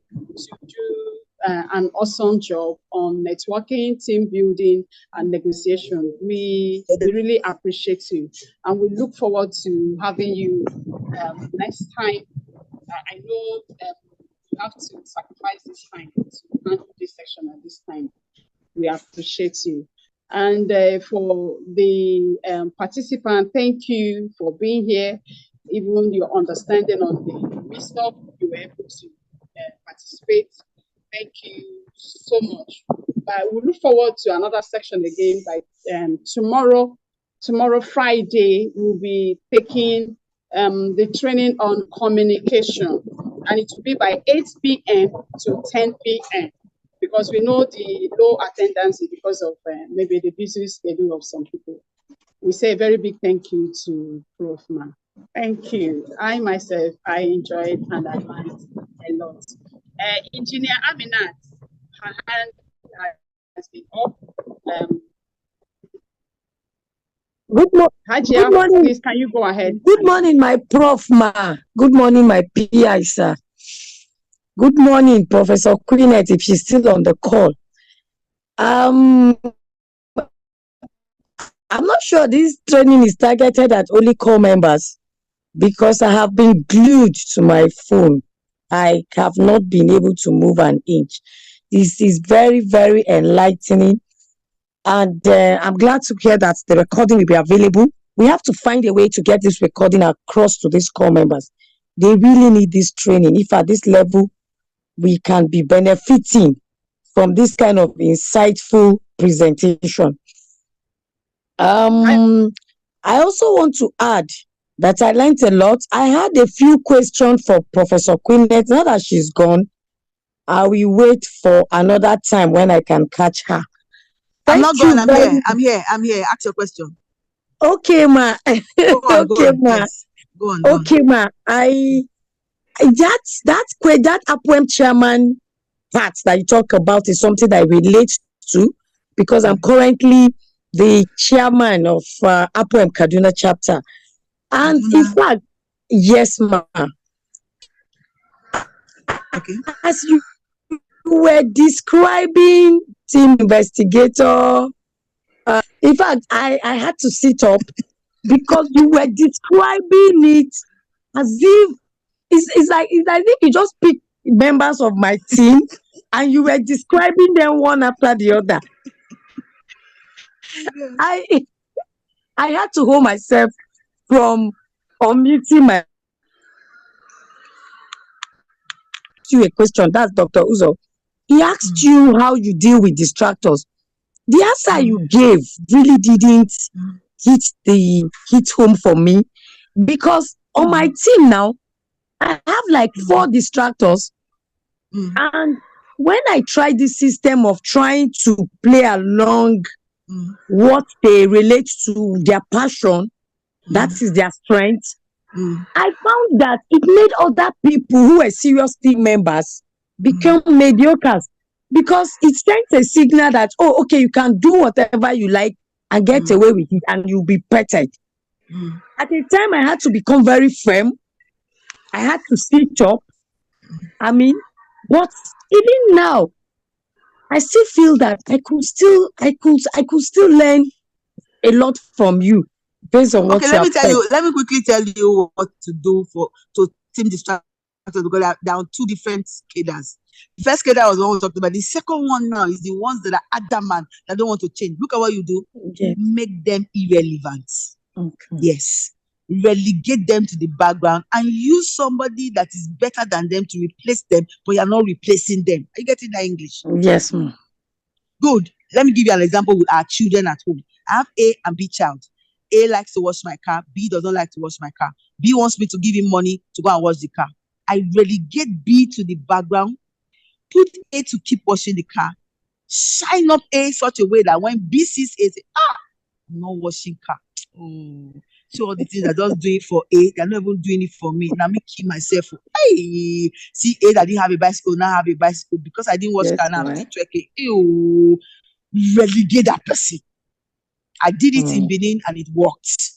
do an awesome job on networking, team building, and negotiation. We really appreciate you, and we look forward to having you next time. I know you have to sacrifice this time to handle this section at this time. We appreciate you. And for the participant, thank you for being here. Even your understanding on the wisdom, you were able to participate. Thank you so much. We look forward to another section again by tomorrow. Tomorrow, Friday, we'll be taking the training on communication, and it will be by 8 p.m. to 10 p.m. because we know the low attendance is because of maybe the busy schedule of some people. We say a very big thank you to Prof. Ma. Thank you. I myself, I enjoyed and I learned a lot. Engineer Aminat, her hand has been up. Good morning. Please, can you go ahead? Good morning, my Prof. Ma. Good morning, my PI, sir. Good morning, Professor Queenet, if she's still on the call. I'm not sure this training is targeted at only core members because I have been glued to my phone. I have not been able to move an inch. This is very, very enlightening. And I'm glad to hear that the recording will be available. We have to find a way to get this recording across to these core members. They really need this training. If at this level, we can be benefiting from this kind of insightful presentation. I also want to add that I learned a lot. I had a few questions for Professor Queenet. Now that she's gone, I will wait for another time when I can catch her. I'm not gone. I'm here. Ask your question. Okay, ma. Go on, ma. Yes. Go on. Okay, ma. That APOEM chairman part that you talk about is something that I relate to because I'm currently the chairman of APOEM Kaduna chapter. And in fact, yes, ma. Okay. As you were describing team investigator, in fact, I had to sit up because you were describing it as if it's like you just pick members of my team and you were describing them one after the other. I had to hold myself from unmuting my you a question. That's Dr. Uzo. He asked you how you deal with distractors. The answer you gave really didn't hit home for me because on my team now, I have like 4 distractors. And when I try this system of trying to play along what they relate to their passion, that is their strength, I found that it made other people who were serious team members become mediocres, because it sends a signal that, oh, okay, you can do whatever you like and get away with it, and you'll be perfect. At the time, I had to become very firm. I had to speak up. I mean, but even now, I still feel that I could still learn a lot from you based on what Okay, you let me have tell said. you, let me quickly tell you what to do to team distraction, because there are two different cadres. The first cadre was the one we talked about. The second one now is the ones that are adamant, that don't want to change. Look at what you do. Yeah. Make them irrelevant. Okay. Yes. Relegate them to the background and use somebody that is better than them to replace them, but you're not replacing them. Are you getting that English? Yes, ma'am. Good. Let me give you an example with our children at home. I have A and B child. A likes to wash my car. B doesn't like to wash my car. B wants me to give him money to go and wash the car. I relegate B to the background, put A to keep washing the car, shine up A such a way that when B sees A, say, I'm not washing car. Oh, so all the things I just doing for A, they're not even doing it for me. Now me keep myself. Hey, see A that didn't have a bicycle, now have a bicycle because I didn't wash Yes, car. Now I'm right. still trekking. Ew, relegate that person. I did it in Benin and it worked.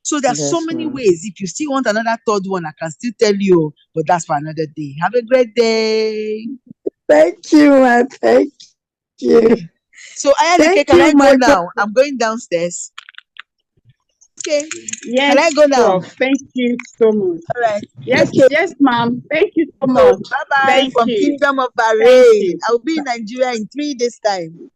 So there's so Yes, many ma'am. ways. If you still want another third one, I can still tell you, but that's for another day. Have a great day. Thank you, ma'am. Thank you. So Ayalike, Thank can you, I go my now? I'm going downstairs. Okay. Yes, Can I go now? Prof. Thank you so much. All right. Yes, Okay. yes, ma'am. Thank you so So much. bye-bye Thank from you. Kingdom of Thank Bahrain. you. I will be in Nigeria in 3 days' time.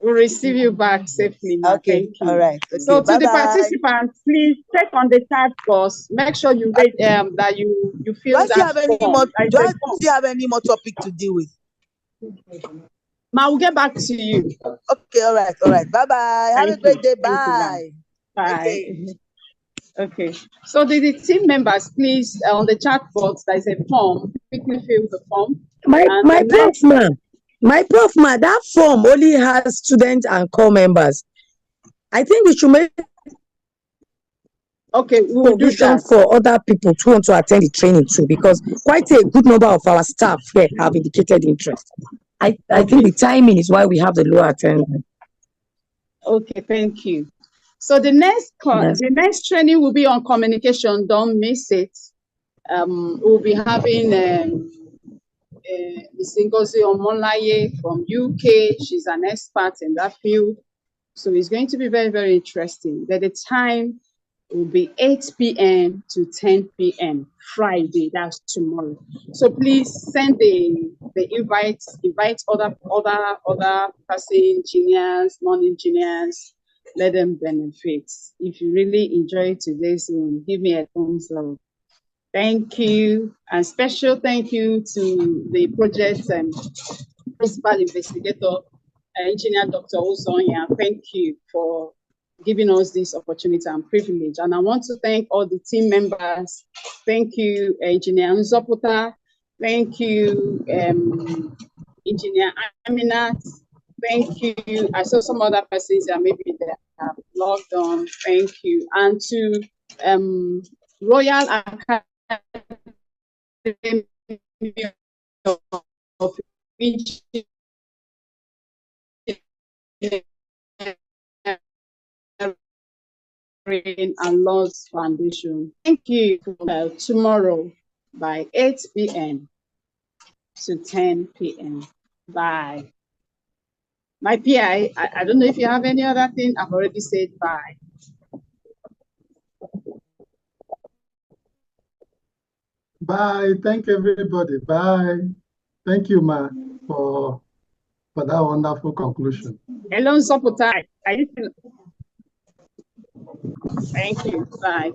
We'll receive you back safely, ma'am. Okay. Thank you. All right. Okay. So to the Bye-bye. participants, please check on the chat box. Make sure you read that you Do fill I still that have any form. more? That is Do a I form. still have any more topic to deal with? Ma, we'll get back to you. Okay. All right. All right. Bye-bye. Have a Thank great you. day. Thank you, ma'am. Bye. Bye. Okay. Okay. So the team members, please, on the chat box, there is a form. Quickly fill the form. My And the prof, next, ma'am. My prof, ma'am, that form only has students and core members. I think we should make okay, we will do provision that. for other people to want to attend the training too, because quite a good number of our staff here have indicated interest. I think the timing is why we have the low attendance. Okay, thank you. So the next Yes. the next training will be on communication. Don't miss it. We'll be having Ms. Ngozi Omonlaye from UK. She's an expert in that field. So it's going to be very, very interesting. That the time will be 8 p.m. to 10 p.m. Friday, that's tomorrow. So please send the invite other person, engineers, non-engineers, let them benefit. If you really enjoy today's one, give me a thumbs up. Thank you, and special thank you to the project principal investigator, Engineer Dr. Uzonya. Thank you for giving us this opportunity and privilege. And I want to thank all the team members. Thank you, Engineer Nzopota. Thank you, Engineer Aminat. Thank you. I saw some other persons that maybe they have logged on. Thank you. And to Royal Academy of Engineering and Laws Foundation. Thank you. Tomorrow by 8 p.m. to 10 p.m. Bye. My PI, I don't know if you have any other thing. I've already said bye. Bye. Thank everybody. Bye. Thank you, Ma, for that wonderful conclusion. Hello, Soputai. Thank you. Bye.